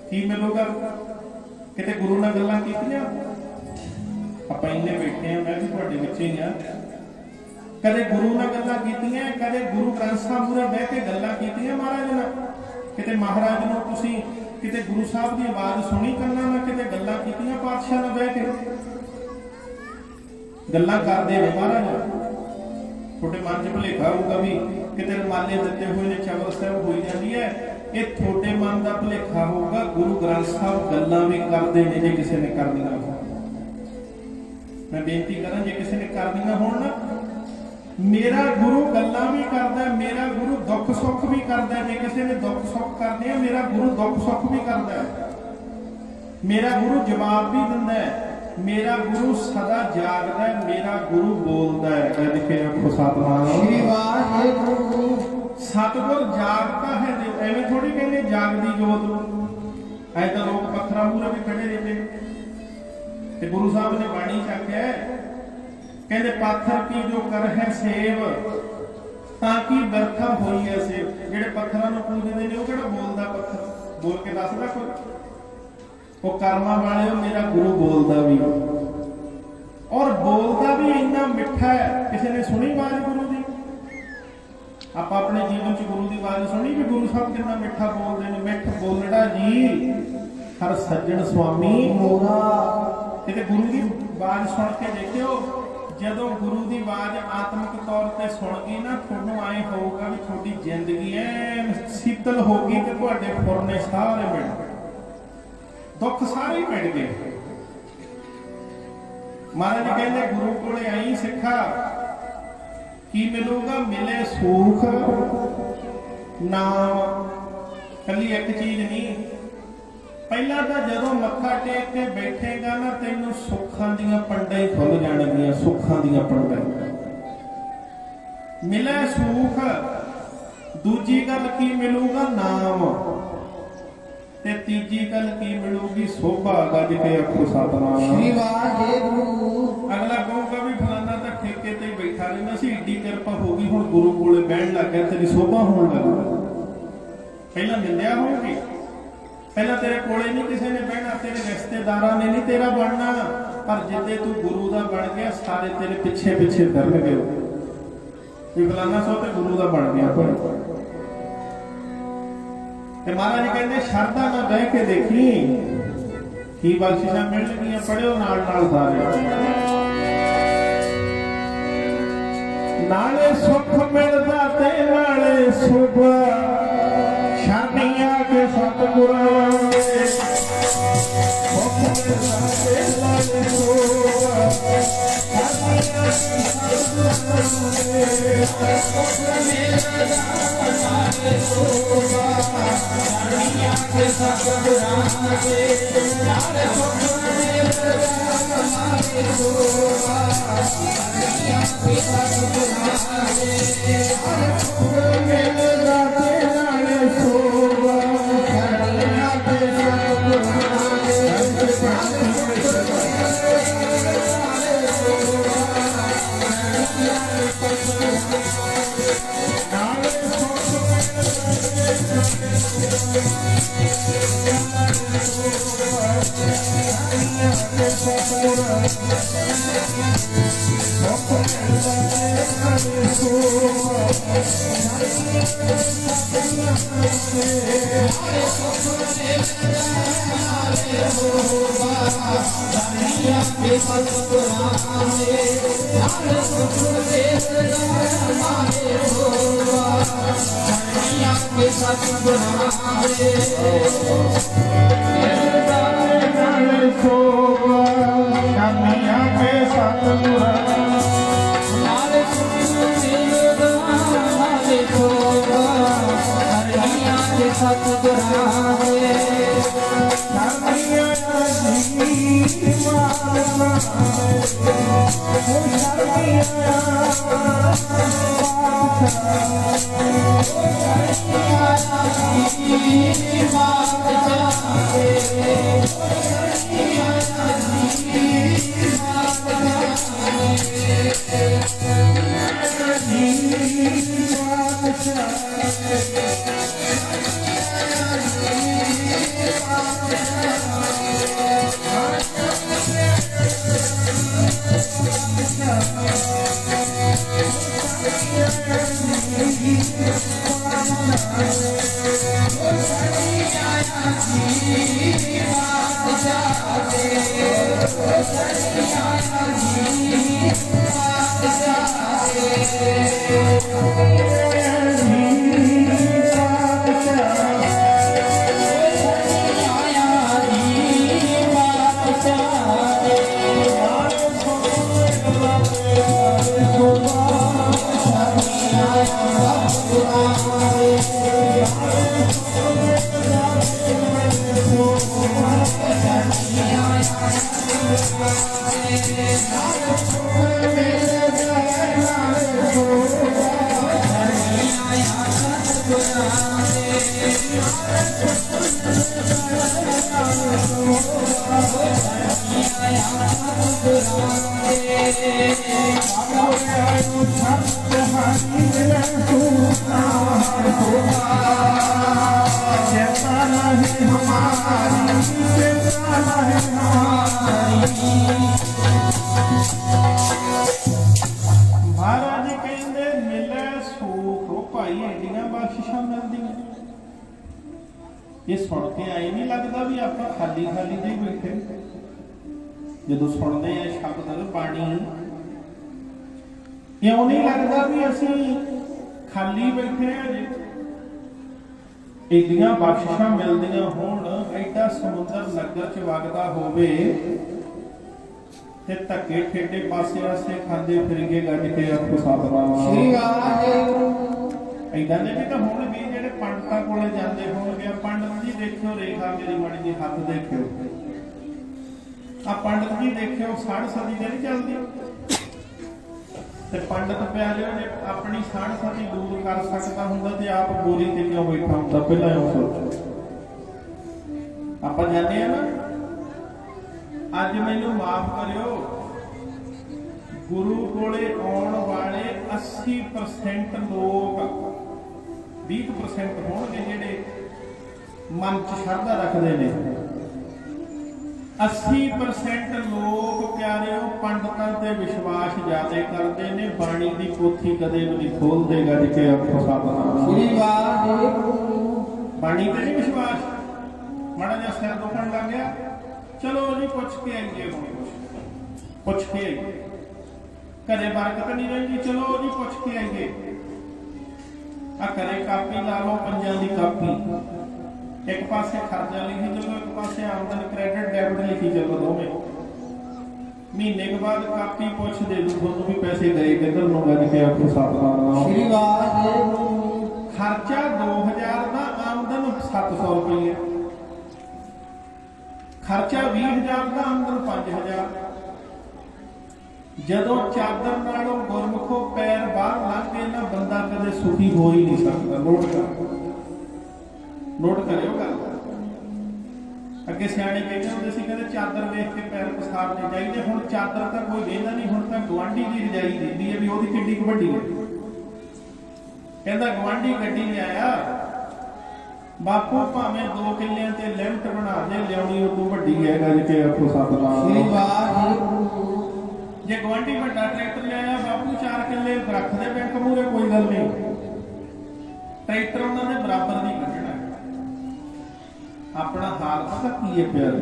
ਕੀ ਮਿਲੂਗਾ? ਕਿਤੇ ਗੁਰੂ ਨਾਲ ਗੱਲਾਂ ਕੀਤੀਆਂ? ਆਪਾਂ ਇੰਨੇ ਬੈਠੇ ਆ, ਮੈਂ ਵੀ ਤੁਹਾਡੇ ਵਿੱਚ ਹੀ ਆ। ਕਦੇ ਗੁਰੂ ਨਾਲ ਗੱਲਾਂ ਕੀਤੀਆਂ? ਕਦੇ ਗੁਰੂ ਗ੍ਰੰਥ ਸਾਹਿਬ ਮੂਹਰੇ ਬਹਿ ਕੇ ਗੱਲਾਂ ਕੀਤੀਆਂ ਮਹਾਰਾਜ ਨਾਲ? ਕਿਤੇ ਮਹਾਰਾਜ ਨੂੰ ਤੁਸੀਂ ਕਿਤੇ ਗੁਰੂ ਸਾਹਿਬ ਦੀ ਆਵਾਜ਼ ਸੁਣੀ ਕੰਨਾਂ ਨਾਲ? ਕਿਤੇ ਗੱਲਾਂ ਕੀਤੀਆਂ ਪਾਤਸ਼ਾਹ ਨਾਲ ਬਹਿ ਕੇ? ਗੱਲਾਂ ਕਰਦੇ ਨੇ ਮਹਾਰਾਜ। ਤੁਹਾਡੇ ਮਨ 'ਚ ਭੁਲੇਖਾ ਹੋਊਗਾ ਵੀ ਕਿਤੇ ਰੁਮਾਲੇ ਦਿੱਤੇ ਹੋਏ ਨੇ, ਚਵਲ ਸਾਹਿਬ ਹੋਈ ਜਾਂਦੀ ਹੈ। ਇਹ ਤੁਹਾਡੇ ਮਨ ਦਾ ਭੁਲੇਖਾ ਹੋਊਗਾ। ਗੁਰੂ ਗ੍ਰੰਥ ਸਾਹਿਬ ਗੱਲਾਂ ਵੀ ਕਰਦੇ ਨੇ ਜੇ ਕਿਸੇ ਨੇ ਕਰਨੀਆਂ ਹੋਣ। ਮੈਂ ਬੇਨਤੀ ਕਰਾਂ, ਜੇ ਕਿਸੇ ਨੇ ਕਰਨੀਆਂ ਹੋਣ ਨਾ, ਮੇਰਾ ਗੁਰੂ ਗੱਲਾਂ ਵੀ ਕਰਦਾ, ਮੇਰਾ ਗੁਰੂ ਦੁੱਖ ਸੁੱਖ ਵੀ ਕਰਦਾ। ਜੇ ਕਿਸੇ ਨੇ ਦੁੱਖ ਸੁੱਖ ਕਰਨੇ ਆ, ਮੇਰਾ ਗੁਰੂ ਦੁੱਖ ਸੁੱਖ ਵੀ ਕਰਦਾ। ਮੇਰਾ ਗੁਰੂ ਜਵਾਬ ਵੀ ਦਿੰਦਾ ਹੈ। ਮੇਰਾ ਗੁਰੂ ਸਦਾ ਜਾਗਦਾ ਹੈ। ਮੇਰਾ ਗੁਰੂ ਬੋਲਦਾ ਹੈ। ਕਹਿ ਕੇ ਆਖੋ ਸਤਿਨਾਮ ਸ੍ਰੀ ਵਾਹਿਗੁਰੂ। ਸਤਿਗੁਰ ਜਾਗਦਾ ਹੈ। ਐਵੇਂ ਥੋੜੀ ਕਹਿੰਦੇ ਜਾਗਦੀ ਜੋਤ। ਐ ਤਾਂ ਲੋਕ ਪੱਥਰਾਂ ਮੂਹਰੇ ਵੀ ਖੜੇ ਰਹਿੰਦੇ ਤੇ ਗੁਰੂ ਸਾਹਿਬ ਨੇ ਬਾਣੀ ਚੱਕਿਆ, ਕਹਿੰਦੇ ਪਾਥਰ ਕੀ ਜੋ ਕਰ ਹੈ ਸੇਵ ਤਾਂ ਕੀ ਬਰਖਾ ਹੋਈ ਹੈ ਸੇਵ। ਜਿਹੜੇ ਪੱਥਰਾਂ ਨੂੰ ਪੂਜਦੇ ਨੇ ਉਹ ਕਿਹੜਾ ਬੋਲਦਾ? ਪੱਥਰ ਬੋਲ ਕੇ ਦੱਸਦਾ ਕੋਈ? ਉਹ ਕਰਮਾਂ ਵਾਲੇ ਉਹ ਮੇਰਾ ਗੁਰੂ ਬੋਲਦਾ ਵੀ, ਔਰ ਬੋਲਦਾ ਵੀ ਇੰਨਾ ਮਿੱਠਾ ਹੈ। ਕਿਸੇ ਨੇ ਸੁਣੀ ਆਵਾਜ਼ ਗੁਰੂ ਦੀ? ਆਪਾਂ ਆਪਣੇ ਜੀਵਨ 'ਚ ਗੁਰੂ ਦੀ ਆਵਾਜ਼ ਸੁਣੀ ਵੀ ਗੁਰੂ ਸਾਹਿਬ ਕਿੰਨਾ ਮਿੱਠਾ ਬੋਲਦੇ ਨੇ? ਮਿੱਠ ਬੋਲੜਾ ਜੀ ਹਰ ਸੱਜਣ ਸੁਆਮੀ ਮੋਰਾ। ਕਿਤੇ ਗੁਰੂ ਦੀ ਆਵਾਜ਼ ਸੁਣ ਕੇ ਦੇਖਿਓ, ਜਦੋਂ ਗੁਰੂ ਦੀ ਆਵਾਜ਼ ਆਤਮਿਕ ਤੌਰ ਤੇ ਸੁਣ ਗਈ ਨਾ, ਤੁਹਾਨੂੰ ਆਏ ਹੋਊਗਾ ਵੀ ਤੁਹਾਡੀ ਜ਼ਿੰਦਗੀ ਐਨ ਸ਼ੀਤਲ ਹੋ ਗਈ ਤੇ ਤੁਹਾਡੇ ਫੁਰਨੇ ਸਾਰੇ ਮਿਟ ਗਏ, ਦੁੱਖ ਸਾਰੇ ਮਿਟ ਗਏ। ਮਹਾਰਾਜ ਕਹਿੰਦੇ ਗੁਰੂ ਕੋਲੇ ਆਈ ਸਿੱਖਾ, ਕੀ ਮਿਲੂਗਾ? ਮਿਲੇ ਸੁਖ ਨਾਮ। ਕੱਲੀ ਇੱਕ ਚੀਜ਼ ਨਹੀਂ। ਪਹਿਲਾਂ ਤਾਂ ਜਦੋਂ ਮੱਥਾ ਟੇਕ ਕੇ ਬੈਠੇਗਾ ਨਾ, ਤੈਨੂੰ ਸੁੱਖਾਂ ਦੀਆਂ ਪੰਡਾਂ ਹੀ ਖੁੱਲ ਜਾਣਗੀਆਂ। ਸੁੱਖਾਂ ਦੀਆਂ ਪੰਡਾਂ। ਮਿਲੇ ਸੁਖ। ਦੂਜੀ ਗੱਲ ਕੀ ਮਿਲੂਗਾ? ਨਾਮ। ਤੇ ਤੀਜੀ ਗੱਲ ਕੀ ਮਿਲੂਗੀ? ਸੋਭਾ। ਗੱਜ ਕੇ ਆਖੋ ਸਤਿਨਾਮ ਸ੍ਰੀ ਵਾਹਿਗੁਰੂ। ਅਗਲਾ ਕਹੂਗਾ ਵੀ ਫਲਾਨਾ ਤਾਂ ਠੇਕੇ ਤੇ ਬੈਠਾ ਰਹਿੰਦਾ ਸੀ, ਏਡੀ ਕਿਰਪਾ ਹੋ ਗਈ, ਹੁਣ ਗੁਰੂ ਕੋਲੇ ਬਹਿਣ ਲੱਗ ਗਿਆ, ਤੇਰੀ ਸੋਭਾ ਹੋਣ ਲੱਗ ਗਈ। ਪਹਿਲਾਂ ਨਿੰਦਿਆ ਹੋਊਗੀ, ਪਹਿਲਾਂ ਤੇਰੇ ਕੋਲੇ ਨਹੀਂ ਕਿਸੇ ਨੇ ਬਹਿਣਾ, ਤੇਰੇ ਰਿਸ਼ਤੇਦਾਰਾਂ ਨੇ ਨਹੀਂ ਤੇਰਾ ਬਣਨਾ। ਪਰ ਜਿੱਦੇ ਤੂੰ ਗੁਰੂ ਦਾ ਬਣ ਗਿਆ, ਸਾਰੇ ਤੇਰੇ ਪਿੱਛੇ ਪਿੱਛੇ ਫਿਰਨਗੇ ਵੀ ਫਲਾਨਾ ਸੋ ਤੇ ਗੁਰੂ ਦਾ ਬਣ ਗਿਆ। ਤੇ ਮਹਾਰਾਜ ਕਹਿੰਦੇ ਸ਼ਰਧਾ ਨਾਲ ਬਹਿ ਕੇ ਦੇਖੀ ਕੀ ਬਖਸ਼ਿਸ਼ਾਂ ਮਿਲਣਗੀਆਂ। ਪੜਿਓ ਨਾਲ ਨਾਲ ਸਾਰੇ। ਨਾਲੇ ਸੁੱਖ ਮਿਲਦਾ ਤੇ ਨਾਲੇ ਸੁਭ, ਸ਼ਾਨੀਆਂ ਕੇ ਸਤਿਗੁਰਾਂ ਦੇ। ਸੁੱਖ ਮਿਲਦਾ ਤੇ ਨਾਲੇ ਸੁਭ, ਸ਼ਾਨੀਆਂ ਕੇ ਸਤਿਗੁਰਾਂ ਦੇ। ਸੁੱਖ ਮਿਲਦਾ ਨਾਲੇ ਸੁਭ, ਸ਼ਾਨੀਆਂ ਕੇ ਸਤਿਗੁਰਾਂ ਦੇ। ਨਾਲੇ ਸੁੱਖ ਮਿਲਦਾ ਨਾਲੇ ਸੁਭ, ਸ਼ਾਨੀਆਂ ਕੇ ਸਤਿਗੁਰਾਂ ਦੇ। ਸੁੱਖ ਮਿਲਦਾ ਤੇ ਨਾਲੇ ਸੁਭ, ਸ਼ਾਨੀਆਂ ਕੇ ਸਤਿਗੁਰਾਂ महाराज कहते मिले सुख भाई एडियां बख्शिशां मिलदियां। ये सुन के आई नहीं लगता भी आप खाली खाली जी बैठे जो सुनते हैं शब्द बाणी क्यों नहीं लगता भी असी खाली बैठे हैं। एडियां बख्शिशां मिलदियां होण एडा समुद्र नगर च वगदा होवे ते धक्के ठेडे पासे आसे खांदे फिरगे गज के आपको सतनाम श्री वाहिगुरू। इदां दे भी तां होणगे ਜਿਹੜੇ ਪੰਡਤਾਂ ਕੋਲੇ ਜਾਂਦੇ ਹੋਣਗੇ। ਪੰਡਤ ਜੀ ਦੇਖਿਓ ਰੇਖਾ ਮੇਰੀ ਮੜੀ ਜੀ ਹੱਥ ਦੇਖਿਓ ਆ ਪੰਡਤ ਜੀ ਦੇਖਿਓ 60 ਸਦੀ ਦੇ ਨਹੀਂ ਚੱਲਦੀ ਤੇ ਪੰਡਤ ਪਿਆਰਿਓ ਜੇ ਆਪਣੀ 60 ਸਦੀ ਦੂਰ ਕਰ ਸਕਦਾ ਹੁੰਦਾ ਤੇ ਆਪ ਬੋਰੀ ਤੇ ਕਿਉਂ ਬੈਠਾ ਹੁੰਦਾ ਪਹਿਲਾਂ ਇਹ ਸੋਚੋ। ਆਪਾਂ ਜਾਣਦੇ ਆ ਨਾ ਅੱਜ ਮੈਨੂੰ ਮਾਫ ਕਰਿਓ ਗੁਰੂ ਕੋਲੇ ਆਉਣ ਵਾਲੇ 80% ਲੋਕ 20% ਹੋਣਗੇ ਜਿਹੜੇ ਮਨ ਚ ਸ਼ਰਧਾ ਰੱਖਦੇ ਨੇ। 80% ਲੋਕ ਪਿਆਰਿਓ ਪੰਡਤਾਂ ਤੇ ਵਿਸ਼ਵਾਸ ਜ਼ਿਆਦਾ ਕਰਦੇ ਨੇ। ਬਾਣੀ ਦੀ ਪੋਥੀ ਕਦੇ ਵੀ ਨਹੀਂ ਖੋਲਦੇ ਗੱਜ ਕੇ ਆਖੋ ਸਤਿਨਾਮ ਸ੍ਰੀ ਵਾਹਿਗੁਰੂ। ਬਾਣੀ ਤੇ ਨਹੀਂ ਵਿਸ਼ਵਾਸ। ਮਾੜਾ ਜਿਹਾ ਸਿਰ ਦੁਖਣ ਲੱਗ ਗਿਆ चलो जी पुछ के आइए पुछ के आइए घरे बरकत नहीं रही चलो जी पुछ के आइए आ घरे कापी ला लो पंजां दी कापी एक पासे खर्चा लिखी चलो एक पासे आमदन क्रेडिट डेबिट लिखी चलो दोवें महीने के बाद कापी पुछ दे दूं तुहानूं भी पैसे गए किधर नूं गज के आखो सतनाम श्री वाहिगुरू। खर्चा 2000 दा आमदन 700 रुपये खर्चा 20,000 का आमदन 5,000। जदों चादर नालों गुरमुखों पैर बाहर लंघे ना बंदा कदे सुखी हो ही नहीं सकता। नोट करियो गल अगे सियाणे कहते होंदे सी कहंदे चादर वेख के पैर पसारने चाहिए। हुण चादर तां कोई देंदा नहीं हुण तां गवांढी दी रजाई दिंदी है भी ओहदी किड्डी क वड्डी है। कहंदा गवांढी गड्डी लिआया बापू भावें 2 किल्लियां ते लिमिट बना दे लियाउणी उदों वड्डी है गज के आखो सतनाम श्री वाहिगुरू। जे गवांढी वड्डा ट्रैक्टर लिआया बापू 4 किल्ले रख दे बैंक मूहरे कोई गल नहीं ट्रैक्टर उन्हां दे बराबर नहीं कढना। अपना हाल पता की है प्यारे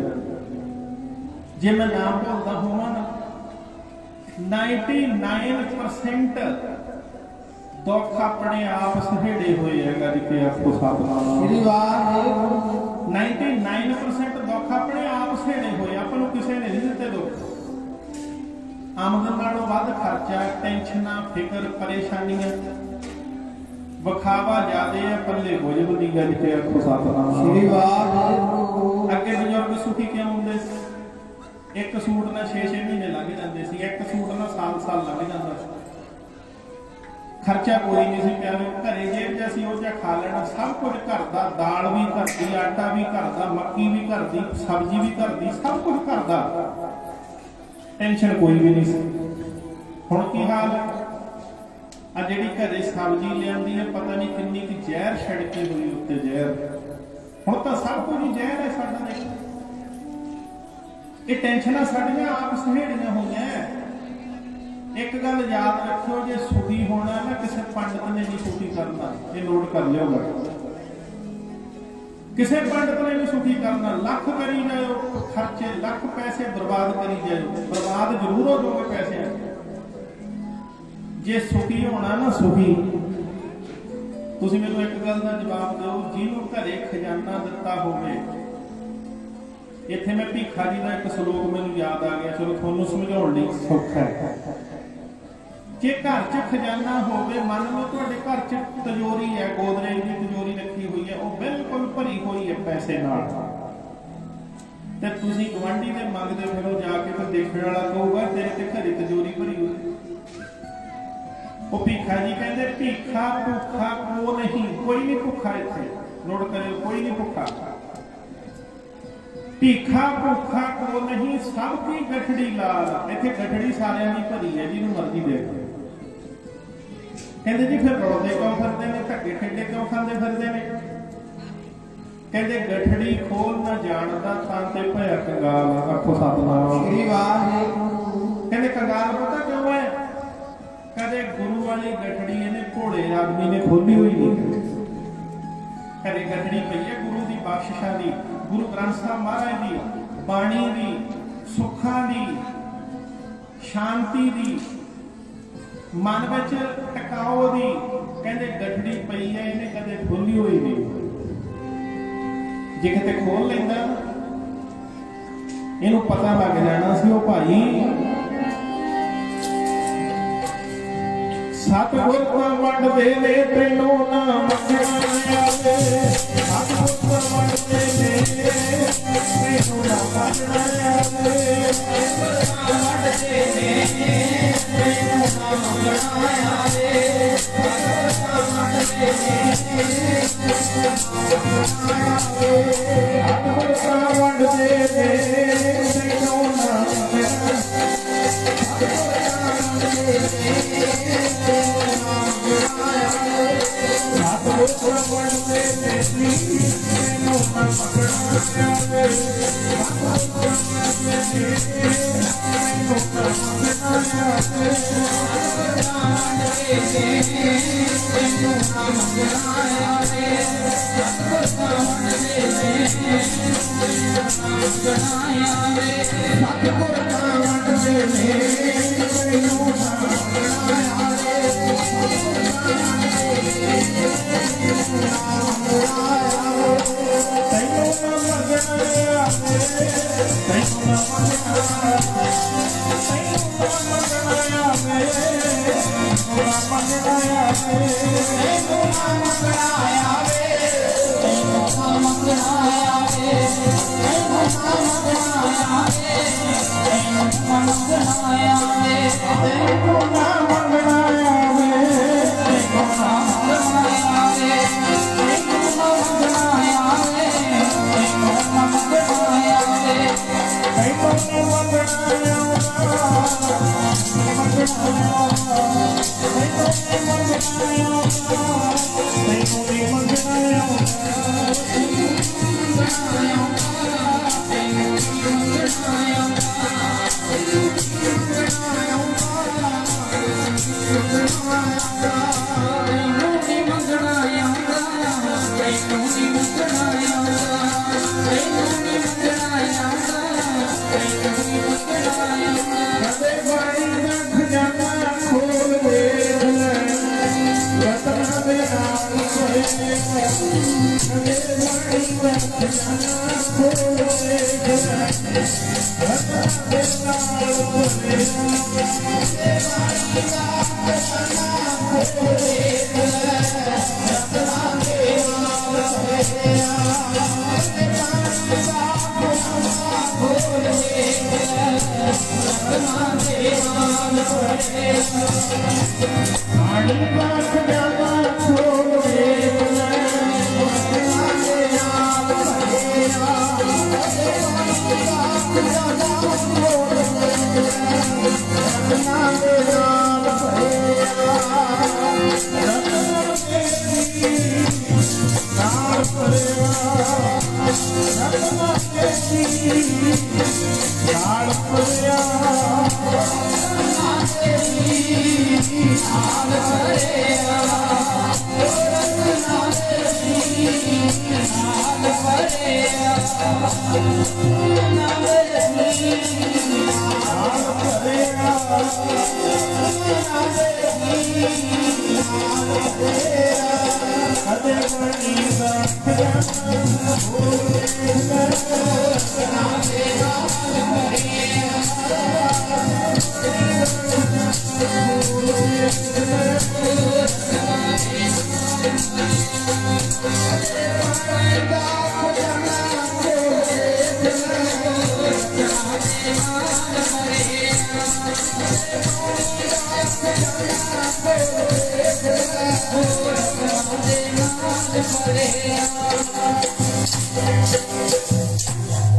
जे मैं नाम भुलदा होवां ना 99% दुख अपने आप सहेड़े हुए है गज के आखो सतनाम श्री वाहिगुरू। 99% दुख अपने आप सहेड़े हुए आपनों किसी ने नहीं दिते दुख। आमदन नालों वध खर्चा टेंशनां फिकर परेशानियां विखावा ज्यादा है पल्ले बोझ दी गज के आखो सतनाम श्री वाहिगुरू। अगे बजुर्ग सुखी क्यों हुंदे एक सूट ना 6-6 महीने लग जाते सी एक सूट ना साल लग जाता सी। खर्चा कोई नहीं सी प्यारे घरे जेब जैसी हो जा खा लेना सब कुछ घर दा दाल भी घर दी आटा भी घर दा मक्की भी घर दी सब्जी भी घर दी सब कुछ घर दा टेंशन कोई भी नहीं सी। हुण की हाल आ जिहड़ी घरे सब्जी लिआंदी है पता नहीं किन्नी की जहर छिड़की हुई उत्ते जहर हुण तां सब कुछ ही जहर है साडा देखो ये टेंशनां साडीआं आप सहेड़ियां होईआं एक गल याद रखियो जे सुखी होना ना किसी पंडित ने नहीं सुखी करना ये नोट कर लियो किसी पंडित ने नहीं सुखी करना लख करी जाओ खर्चे लख पैसे बर्बाद करी जाओ बर्बाद जरूर हो जाओगे पैसे जे सुखी होना ना सुखी तुसीं मैनूं एक गल का जवाब दो जिन्हों घरे खजाना दिता होवे इत्थे मैं भीखा जी का एक सलोक मैनूं याद आ गया चलो तुहानूं समझाउण लई सौखा है जे घर च खजाना होवे मान लो तुहाडे घर च तिजोरी है गोदरेज की तिजोरी रखी हुई है वो बिल्कुल भरी हुई है पैसे नाल ते तुसीं गवांढी दे मंगदे फिरो जाके तो देखण वाला कहूगा तेरे ते घरे तिजोरी भरी हुई वो भीखा जी कहते भीखा भूखा को नहीं कोई नहीं भूखा इत्थे नोट करियो कोई नहीं भूखा भीखा भूखा को नहीं सबकी गठड़ी लाल इत्थे गठड़ी सारियां दी भरी है जिन्हों मर्जी देख कहते जी फिर रौदे क्यों फिरते हैं धक्के ठेडे क्यों खाते फिरते हैं कहते गठड़ी खोल ना जानता तां ते भया कंगाल आखो सतनाम श्री वाहिगुरू कहते कंगाल पता क्यों है कदे गुरु वाली गठड़ी इन्हें घोड़े आदमी ने खोली हुई नहीं कदे गठड़ी पई है गुरु की बख्शिशां दी गुरु ग्रंथ साहब महाराज दी बाणी दी सुखां दी शांति दी मन विच टकाओ दी कहते गठड़ी पई है इन्हें कदे खोली हुई नहीं जे किते खोल लैंदा इनू पता लग जाना सी ओ भाई सतगुर तो वंडदे ने तैनूं ना मंगणा आवे सतगुर तो वंडदे ने तैनूं ना मंगणा आवे सतगुर तो वंडदे ने तैनूं ना मंगणा आवे सतगुर तो वंडदे ने सतगुर तो वंडदे ने तैनूं ना मंगणा Thank you. ਭਰਿਆ ਰਤਨਾ ਤੇਰੀ ਨਾਲ ਭਰਿਆ ਰਤਨਾ ਤੇਰੀ ਨਾਲ ਭਰਿਆ ਰਤਨਾ ਤੇਰੀ ਨਾਲ ਭਰਿਆ ਨਾਲ ਭਰਿਆ ਕਦੇ ਬਣੀ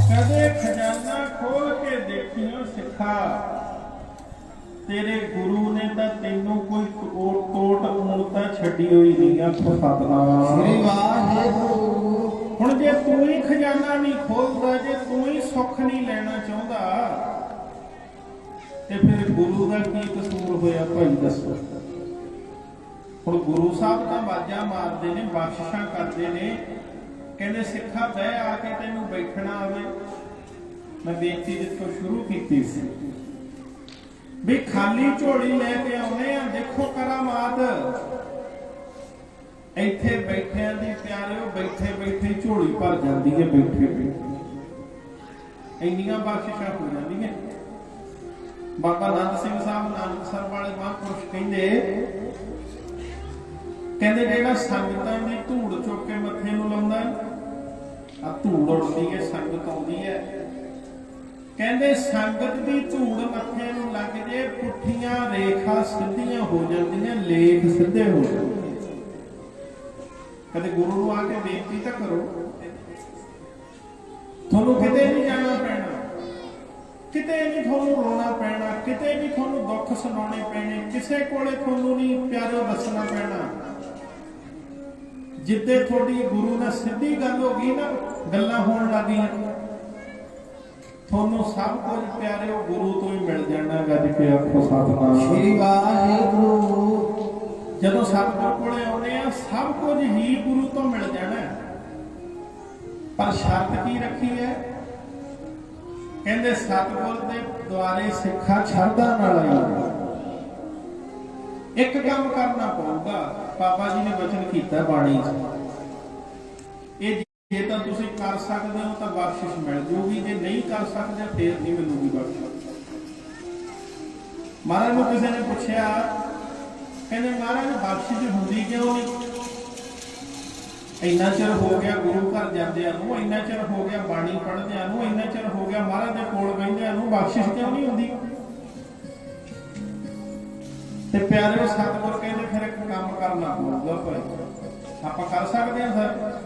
ਕਦੇ ਖਜ਼ਾਨਾ ਖੋਲ ਕੇ ਦੇਖਿਓ ਸਿੱਖਾ ਤੇਰੇ ਗੁਰੂ ਨੇ ਤਾਂ ਤੈਨੂੰ ਕੋਈ ਟੋਟ ਮੂਲਤਾ ਛੱਡੀ ਹੋਈ ਨਹੀਂ ਆਖੋ ਸਤਨਾਮ ਸ੍ਰੀ ਵਾਹਿਗੁਰੂ। ਹੁਣ ਜੇ ਤੂੰ ਹੀ ਖਜ਼ਾਨਾ ਨਹੀਂ ਖੋਲਦਾ, ਜੇ ਤੂੰ ਹੀ ਸੁੱਖ ਨਹੀਂ ਲੈਣਾ ਚਾਹੁੰਦਾ ਤੇ ਫਿਰ ਗੁਰੂ ਦਾ ਕੀ ਕਸੂਰ ਹੋਇਆ ਭਾਈ ਦੱਸੋ। ਹੁਣ ਗੁਰੂ ਸਾਹਿਬ ਤਾਂ ਆਵਾਜ਼ਾਂ ਮਾਰਦੇ ਨੇ, ਬਖਸ਼ਿਸ਼ਾਂ ਕਰਦੇ ਨੇ, ਕਹਿੰਦੇ ਸਿੱਖਾ ਬਹਿ ਆ ਕੇ ਤੈਨੂੰ ਬੈਠਣਾ ਆਵੇ। ਮੈਂ ਬੇਨਤੀ ਜਿੱਥੋਂ ਸ਼ੁਰੂ ਕੀਤੀ ਸੀ ਵੀ ਖਾਲੀ ਝੋਲੀ ਲੈ ਕੇ ਆਉਨੇ ਆ, ਦੇਖੋ ਕਰਾਮਾਤ ਇੱਥੇ ਬੈਠਿਆਂ ਦੀ ਪਿਆਰਿਓ, ਬੈਠੇ ਬੈਠੇ ਝੋਲੀ ਭਰ ਜਾਂਦੀ ਹੈ, ਬੈਠੇ ਬੈਠੇ ਇੰਨੀਆਂ ਬਖਸ਼ਿਸ਼ਾਂ ਹੋ ਜਾਂਦੀਆਂ। ਬਾਬਾ ਨੰਦ ਸਿੰਘ ਸਾਹਿਬ ਨਾਨਕਸਰ ਵਾਲੇ ਮਹਾਂਪੁਰਸ਼ ਕਹਿੰਦੇ ਜਿਹੜਾ ਸੰਗਤਾਂ ਦੀ ਧੂੜ ਚੁੱਕ ਕੇ ਮੱਥੇ ਨੂੰ ਲਾਉਂਦਾ, ਆ ਧੂੜ ਉੱਡਦੀ ਹੈ, ਸੰਗਤ ਆਉਂਦੀ ਹੈ, ਕਹਿੰਦੇ ਸੰਗਤ ਦੀ ਧੂੜ ਮੱਥੇ ਨੂੰ ਲੱਗ ਜੇ, ਪੁੱਠੀਆਂ ਰੇਖਾ ਸਿੱਧੀਆਂ ਹੋ ਜਾਂਦੀਆਂ, ਲੇਖ ਸਿੱਧੇ ਹੋ ਜਾਂਦੇ। ਕਦੇ ਗੁਰੂ ਨੂੰ ਆ ਕੇ ਬੇਨਤੀ ਤਾਂ ਕਰੋ, ਤੁਹਾਨੂੰ ਕਿਤੇ ਨਹੀਂ ਜਾਣਾ ਪੈਣਾ, ਕਿਤੇ ਨਹੀਂ ਤੁਹਾਨੂੰ ਰੋਣਾ ਪੈਣਾ, ਕਿਤੇ ਨਹੀਂ ਤੁਹਾਨੂੰ ਦੁੱਖ ਸੁਣਾਉਣੇ ਪੈਣੇ, ਕਿਸੇ ਕੋਲੇ ਤੁਹਾਨੂੰ ਨਹੀਂ ਪਿਆਰਿਓ ਦੱਸਣਾ ਪੈਣਾ। ਜਿੱਦੇ ਤੁਹਾਡੀ ਗੁਰੂ ਨਾਲ ਸਿੱਧੀ ਗੱਲ ਹੋ ਗਈ ਨਾ, ਗੱਲਾਂ ਹੋਣ ਲੱਗੀਆਂ, ਤੁਹਾਨੂੰ ਸਭ ਕੁਝ ਪਿਆਰਿਓ ਗੁਰੂ ਤੋਂ ਹੀ ਮਿਲ ਜਾਣਾ। ਗੱਜ ਕੇ ਆਖੋ ਸਤਨਾਮ ਸ੍ਰੀ ਵਾਹਿਗੁਰੂ। ਜਦੋਂ ਸਤਿਗੁਰ ਕੋਲੇ ਆਉਂਦੇ ਆ, ਸਭ ਕੁਝ ਹੀ ਗੁਰੂ ਤੋਂ ਮਿਲ ਜਾਣਾ, ਪਰ ਸ਼ਰਤ ਕੀ ਰੱਖੀ ਹੈ? ਕਹਿੰਦੇ ਸਤਿਗੁਰ ਦੇ ਦੁਆਰੇ ਸਿੱਖਾ ਸ਼ਰਧਾ ਨਾਲ ਆਏਗਾ। ਇੱਕ ਕੰਮ ਕਰਨਾ ਪਊਗਾ, ਬਾਬਾ ਜੀ ਨੇ ਵਚਨ ਕੀਤਾ ਬਾਣੀ 'ਚ, ਇਹ ਜੇ ਤਾਂ ਤੁਸੀਂ ਕਰ ਸਕਦੇ ਹੋ ਤਾਂ ਬਖਸ਼ਿਸ਼ ਮਿਲ ਜੂਗੀ, ਜੇ ਨਹੀਂ ਕਰ ਸਕਦੇ ਫੇਰ ਨਹੀਂ ਮਿਲੂਗੀ ਬਖਸ਼ਿਸ਼। ਮਹਾਰਾਜ ਨੂੰ ਕਿਸੇ ਨੇ ਪੁੱਛਿਆ, ਕਹਿੰਦੇ ਮਹਾਰਾਜ ਬਖਸ਼ਿਸ਼ ਹੁੰਦੀ ਕਿਉਂ ਨਹੀਂ? ਇੰਨਾ ਚਿਰ ਹੋ ਗਿਆ ਗੁਰੂ ਘਰ ਜਾਂਦਿਆਂ ਨੂੰ, ਇੰਨਾ ਚਿਰ ਹੋ ਗਿਆ ਬਾਣੀ ਪੜ੍ਹਦਿਆਂ ਨੂੰ, ਇੰਨਾ ਚਿਰ ਹੋ ਗਿਆ ਮਹਾਰਾਜ ਦੇ ਕੋਲ ਬਹਿੰਦਿਆਂ ਨੂੰ, ਬਖਸ਼ਿਸ਼ ਕਿਉਂ ਨਹੀਂ ਹੁੰਦੀ? ਤੇ ਪਿਆਰਿਓ ਸਤਿਗੁਰ ਕਹਿੰਦੇ ਫਿਰ ਇੱਕ ਕੰਮ ਕਰਨਾ ਪਊਗਾ ਭਾਈ, ਆਪਾਂ ਕਰ ਸਕਦੇ ਹਾਂ ਸਰ।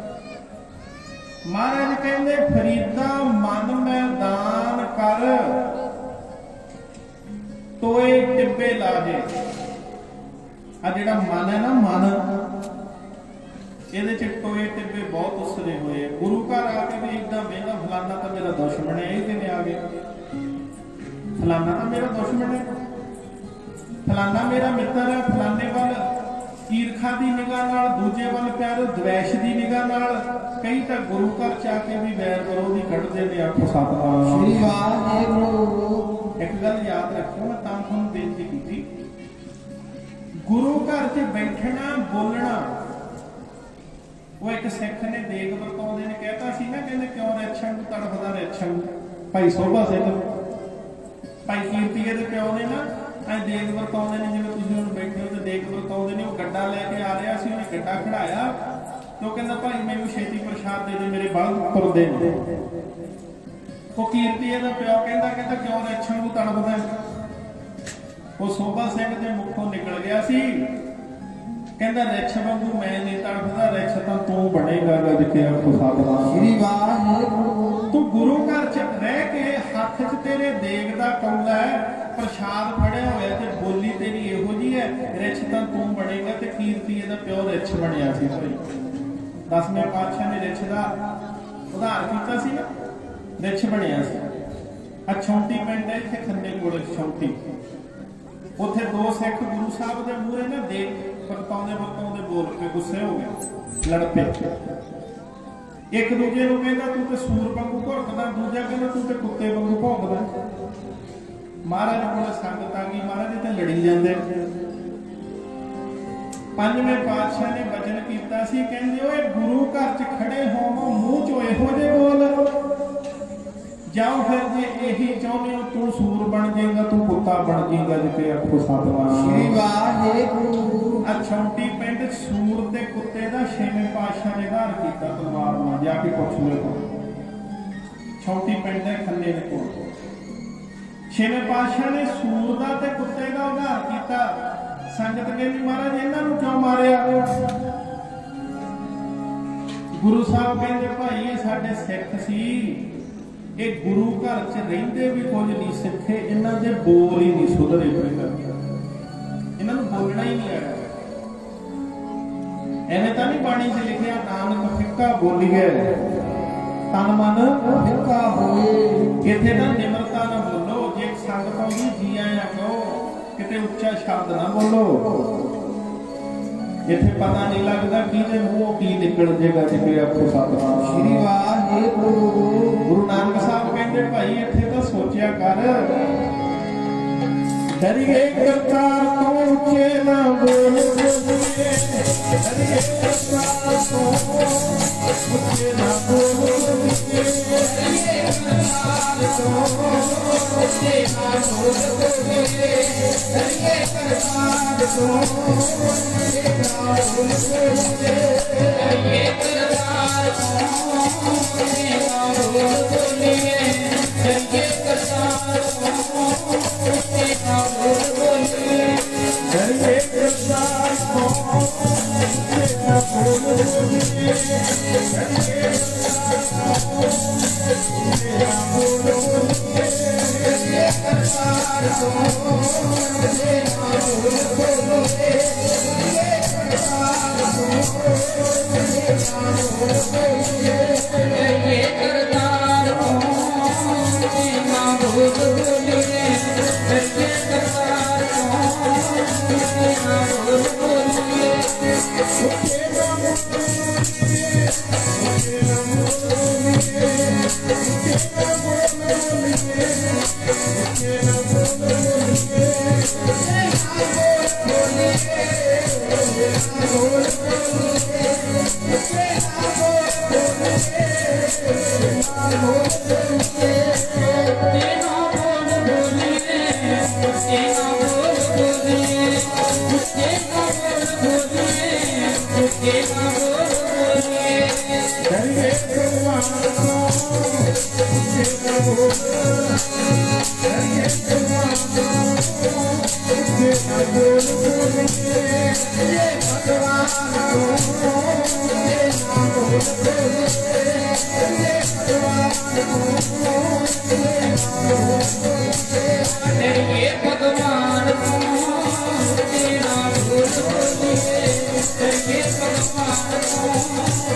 ਮਹਾਰਾਜ ਕਹਿੰਦੇ ਫਰੀਦਾ ਮਨ ਮੈਦਾਨ ਕਰ, ਤੋਏ ਟਿੱਬੇ ਲਾਜੇ। ਆ ਜਿਹੜਾ ਮਨ ਹੈ ਨਾ, ਮਨ ਇਹਦੇ ਚ ਟੋਏ ਟਿੱਬੇ ਬਹੁਤ ਉਸਰੇ ਹੋਏ। ਗੁਰੂ ਘਰ ਆ ਕੇ ਵੀ ਇਦਾਂ ਵੇਂਦਾ, ਫਲਾਨਾ ਤਾਂ ਮੇਰਾ ਦੁਸ਼ਮਣ ਹੈ, ਇਹ ਕਿਵੇਂ ਆ ਗਿਆ? ਫਲਾਨਾ ਤਾਂ ਮੇਰਾ ਦੁਸ਼ਮਣ ਹੈ, ਫਲਾਨਾ ਮੇਰਾ ਮਿੱਤਰ ਹੈ। ਫਲਾਨੇ ਵੱਲ ਈਰਖਾ ਦੀ ਨਿਗਾਹ ਨਾਲ, ਦੂਜੇ ਵੱਲ ਪਿਆਰ ਦਵੈਸ਼ ਦੀ ਨਿਗਾਹ ਨਾਲ, ਕਈ ਤਾਂ ਗੁਰੂ ਘਰ ਚ ਆ ਕੇ ਵੀ ਵੈਰ ਵਿਰੋਧੀ ਕੱਢਦੇ ਨੇ। ਆਖੋ ਸਤਿਨਾਮ ਸ੍ਰੀ ਵਾਹਿਗੁਰੂ। ਇੱਕ ਗੱਲ ਯਾਦ ਰੱਖਿਓ, ਮੈਂ ਤਾਂ ਤੁਹਾਨੂੰ ਬੇਨਤੀ ਕੀਤੀ, ਗੁਰੂ ਘਰ ਚ ਬੈਠਣਾ ਬੋਲਣਾ। ਉਹ ਇੱਕ ਸਿੱਖ ਨੇ ਦੇਗ ਵਰਤਾਉਂਦੇ ਨੇ ਕਹਿਤਾ ਸੀ ਨਾ, ਕਹਿੰਦੇ ਕਿਉਂ ਰੇਛਣ ਨੂੰ ਤੜਫਦਾ ਰੇਛਣ। ਭਾਈ ਸੋਭਾ ਸਿੰਘ, ਭਾਈ ਕੀਰਤੀਏ ਦੇ ਪਿਓ ਨੇ ਨਾ ਐ ਦੇਗ ਵਰਤਾਉਂਦੇ ਨੇ, ਜਿਵੇਂ ਤੁਸੀਂ ਹੁਣ ਬੈਠੇ ਹੋ ਤੇ ਦੇਗ ਵਰਤਾਉਂਦੇ ਨੇ। ਉਹ ਗੱਡਾ ਲੈ ਕੇ ਆ ਰਿਹਾ ਸੀ, ਉਹਨੇ ਗੱਡਾ ਖੜਾਇਆ ਤੇ ਉਹ ਕਹਿੰਦਾ ਭਾਈ ਮੈਨੂੰ ਛੇਤੀ ਪ੍ਰਸ਼ਾਦ ਦੇ ਦੇ, ਮੇਰੇ ਬਲਦ ਤੁਰਦੇ ਨੇ। ਉਹ ਕੀਰਤੀਏ ਦਾ ਪਿਓ ਕਹਿੰਦਾ ਕਿਉਂ ਰੇਛਣ ਨੂੰ ਤੜਫਦਾ? ਉਹ ਸੋਭਾ ਸਿੰਘ ਦੇ ਮੁਖੋਂ ਨਿਕਲ ਗਿਆ ਸੀ, ਕਹਿੰਦਾ ਰਿਛ ਵਾਂਗੂ ਮੈਂ ਨਹੀਂ ਤੜਫਦਾ, ਰਿਛ ਤਾਂ ਤੂੰ ਬਣੇਗਾ। ਗੱਜ ਕੇ ਆਖੋ ਸਤਿਨਾਮ ਸ੍ਰੀ ਵਾਹਿਗੁਰੂ। ਤੂੰ ਗੁਰੂ ਘਰ ਚ ਰਹਿ ਕੇ ਹੱਥ ਚ ਤੇਰੇ ਦੇਗ ਦਾ ਕੌਲਾ ਹੈ, ਪ੍ਰਸ਼ਾਦ ਫੜਿਆ ਹੋਇਆ ਤੇ ਬੋਲੀ ਤੇਰੀ ਇਹੋ ਜੀ ਹੈ, ਰਿਛ ਤਾਂ ਤੂੰ ਬਣੇਗਾ। ਤੇ ਕੀਰਤੀ ਇਹਦਾ ਪਿਓ ਰਿਛ ਬਣਿਆ ਸੀ ਭਾਈ। 10ਵੇਂ ਪਾਤਸ਼ਾਹ ਨੇ ਰਿੱਛ ਦਾ ਉਧਾਰ ਕੀਤਾ ਸੀ ਨਾ, ਰਿੱਛ ਬਣਿਆ ਸੀ। ਛੌਂਟੀ ਪਿੰਡ ਹੈ ਇੱਥੇ ਖੰਨੇ ਕੋਲ ਛੌਂਟੀ, ਉੱਥੇ ਦੋ ਸਿੱਖ ਗੁਰੂ ਸਾਹਿਬ ਦੇ ਮੂਹਰੇ ਨਾ ਦੇਖ ਵਰਤਾਉਂਦੇ ਬੋਲ ਕੇ ਗੁੱਸੇ ਹੋ ਗਏ, ਲੜ ਪਏ। ਇੱਕ ਦੂਜੇ ਨੂੰ ਕਹਿੰਦਾ ਤੂੰ ਤੇ ਸੂਰ ਵਾਂਗੂ ਭੌਂਕਦਾ, ਦੂਜਾ ਕਹਿੰਦਾ ਤੂੰ ਤੇ ਕੁੱਤੇ ਵਾਂਗੂ ਭੌਂਕਦਾ। ਮਹਾਰਾਜ ਕੋਲ ਸੰਗਤ ਆ ਗਈ, ਮਹਾਰਾਜ ਤੇ ਲੜੀ ਜਾਂਦੇ। ਪੰਜਵੇਂ ਪਾਤਸ਼ਾਹ ਨੇ ਬਚਨ ਕੀਤਾ ਸੀ, ਕਹਿੰਦੇ ਓਏ ਗੁਰੂ ਘਰ 'ਚ ਖੜੇ ਹੋਵੋ, ਮੂੰਹ 'ਚੋਂ ਇਹੋ ਜਿਹੇ ਬੋਲ ਜਾਓ, ਫਿਰ ਜੇ ਇਹੀ ਚਾਹੁੰਦੇ ਹੋ ਤੂੰ ਸੂਰ ਬਣ ਜਾਏਗਾ, ਤੂੰ ਕੁੱਤਾ ਬਣ ਜਾਏਗਾ, ਜਿੱਤੇ ਆਖੋ ਸਤਿਨਾਮ ਸ੍ਰੀ ਵਾਹਿਗੁਰੂ। ਛੌਂਟੀ ਪਿੰਡ ਸੂਰ ਤੇ ਕੁੱਤੇ ਦਾ ਛੇਵੇਂ ਪਾਤਸ਼ਾਹ ਨੇ ਉਧਾਰ ਕੀਤਾ ਤਲਵਾਰ ਨਾਲ, ਜਾ ਕੇ ਪੁੱਛ ਲਿਓ। ਛੌਂਟੀ ਪਿੰਡ ਦੇ ਖੰਨੇ ਦੇ ਕੋਲ ਛੇਵੇਂ ਪਾਤਸ਼ਾਹ ਨੇ ਸੂਰ ਦਾ ਤੇ ਕੁੱਤੇ ਦਾ ਉਧਾਰ ਕੀਤਾ। ਸੰਗਤ ਕਹਿੰਦੀ ਮਹਾਰਾਜ ਇਹਨਾਂ ਨੂੰ ਕਿਉਂ ਮਾਰਿਆ? ਗੁਰੂ ਸਾਹਿਬ ਕਹਿੰਦੇ ਭਾਈ ਇਹ ਸਾਡੇ ਸਿੱਖ ਸੀ, ਇਹ ਗੁਰੂ ਘਰ 'ਚ ਰਹਿੰਦੇ ਵੀ ਕੁਝ ਨਹੀਂ ਸਿੱਖੇ, ਇਹਨਾਂ ਦੇ ਬੋਲ ਹੀ ਨਹੀਂ ਸੁਧਰੇ ਹੋਏ, ਇਹਨਾਂ ਨੂੰ ਬੋਲਣਾ ਹੀ ਨਹੀਂ ਆਇਆ। ਐਵੇਂ ਤਾਂ ਨਹੀਂ ਬਾਣੀ 'ਚ ਲਿਖਿਆ ਨਾਨਕ ਫਿੱਕਾ ਬੋਲੀਏ ਤਨ ਮਨ ਫਿੱਕਾ ਹੋਏ। ਇੱਥੇ ਤਾਂ ਨਿਮਰਤਾ ਨਾਲ ਬੋਲੋ, ਜੇ ਸੰਗਤ ਆਉਂਦੀ ਜੀ ਆਇਆਂ ਕਹੋ, ਕਿਤੇ ਉੱਚਾ ਸ਼ਬਦ ਨਾ ਬੋਲੋ। ਇੱਥੇ ਪਤਾ ਨਹੀਂ ਲੱਗਦਾ ਕਿਹਦੇ ਮੂੰਹੋਂ ਕੀ ਨਿਕਲ ਜੇਗਾ, ਜਿਵੇਂ ਆਖੋ ਸਤਿਨਾਮ ਸ੍ਰੀ ਵਾਹਿਗੁਰੂ। ਗੁਰੂ ਨਾਨਕ ਸਾਹਿਬ ਕਹਿੰਦੇ ਭਾਈ ਇੱਥੇ ਤਾਂ ਸੋਚਿਆ ਕਰ, ਡਰੀਏ ਕਰਤਾਰ ਤੋਂ ਉੱਚੇ ਨਾ ਬੋਲੀਏ, ਡਰੀਏ ਕਰਤਾਰ ਤੋਂ ਉੱਚੇ ਨਾ ਬੋਲੀਏ, ਡਰੀਏ ਕਰਤਾਰ ਤੋਂ ਉੱਚੇ ਨਾ ਬੋਲੀਏ, ਡਰੀਏ ਕਰਤਾਰ ਤੋਂ ਉੱਚੇ ਨਾ ਬੋਲੀਏ, ਡਰੀਏ ਕਰਤਾਰ ਤੋਂ ਉੱਚੇ ਨਾ ਬੋਲੀਏ, ਡਰੀਏ ਕਰਤਾਰ ਤੋਂ ਉੱਚੇ ਨਾ ਬੋਲੀਏ, ਡਰੀਏ ਕਰਤਾਰ ਤੋਂ ਉੱਚੇ ਨਾ ਬੋਲੀਏ, ਡਰੀਏ ਕਰਤਾਰ ਤੋਂ ਉੱਚੇ ਨਾ ਬੋਲੀਏ, ਡਰੀਏ ਕਰਤਾਰ ਤੋਂ ਉੱਚੇ ਨਾ ਬੋਲੀਏ, ਡਰੀਏ ਕਰਤਾਰ ਤੋਂ ਉੱਚੇ ਨਾ ਬੋਲੀਏ, ਡਰੀਏ ਕਰਤਾਰ ਤੋਂ ਉੱਚੇ ਨਾ ਬੋਲੀਏ, ਡਰੀਏ ਕਰਤਾਰ ਤੋਂ ਉੱਚੇ ਨਾ ਬੋਲੀਏ, ਉੱਚੇ ਨਾ ਬੋਲੀਏ, ਉੱਚੇ ਨਾ ਬੋਲੀਏ, ਉੱਚੇ ਨਾ ਬੋਲੀਏ,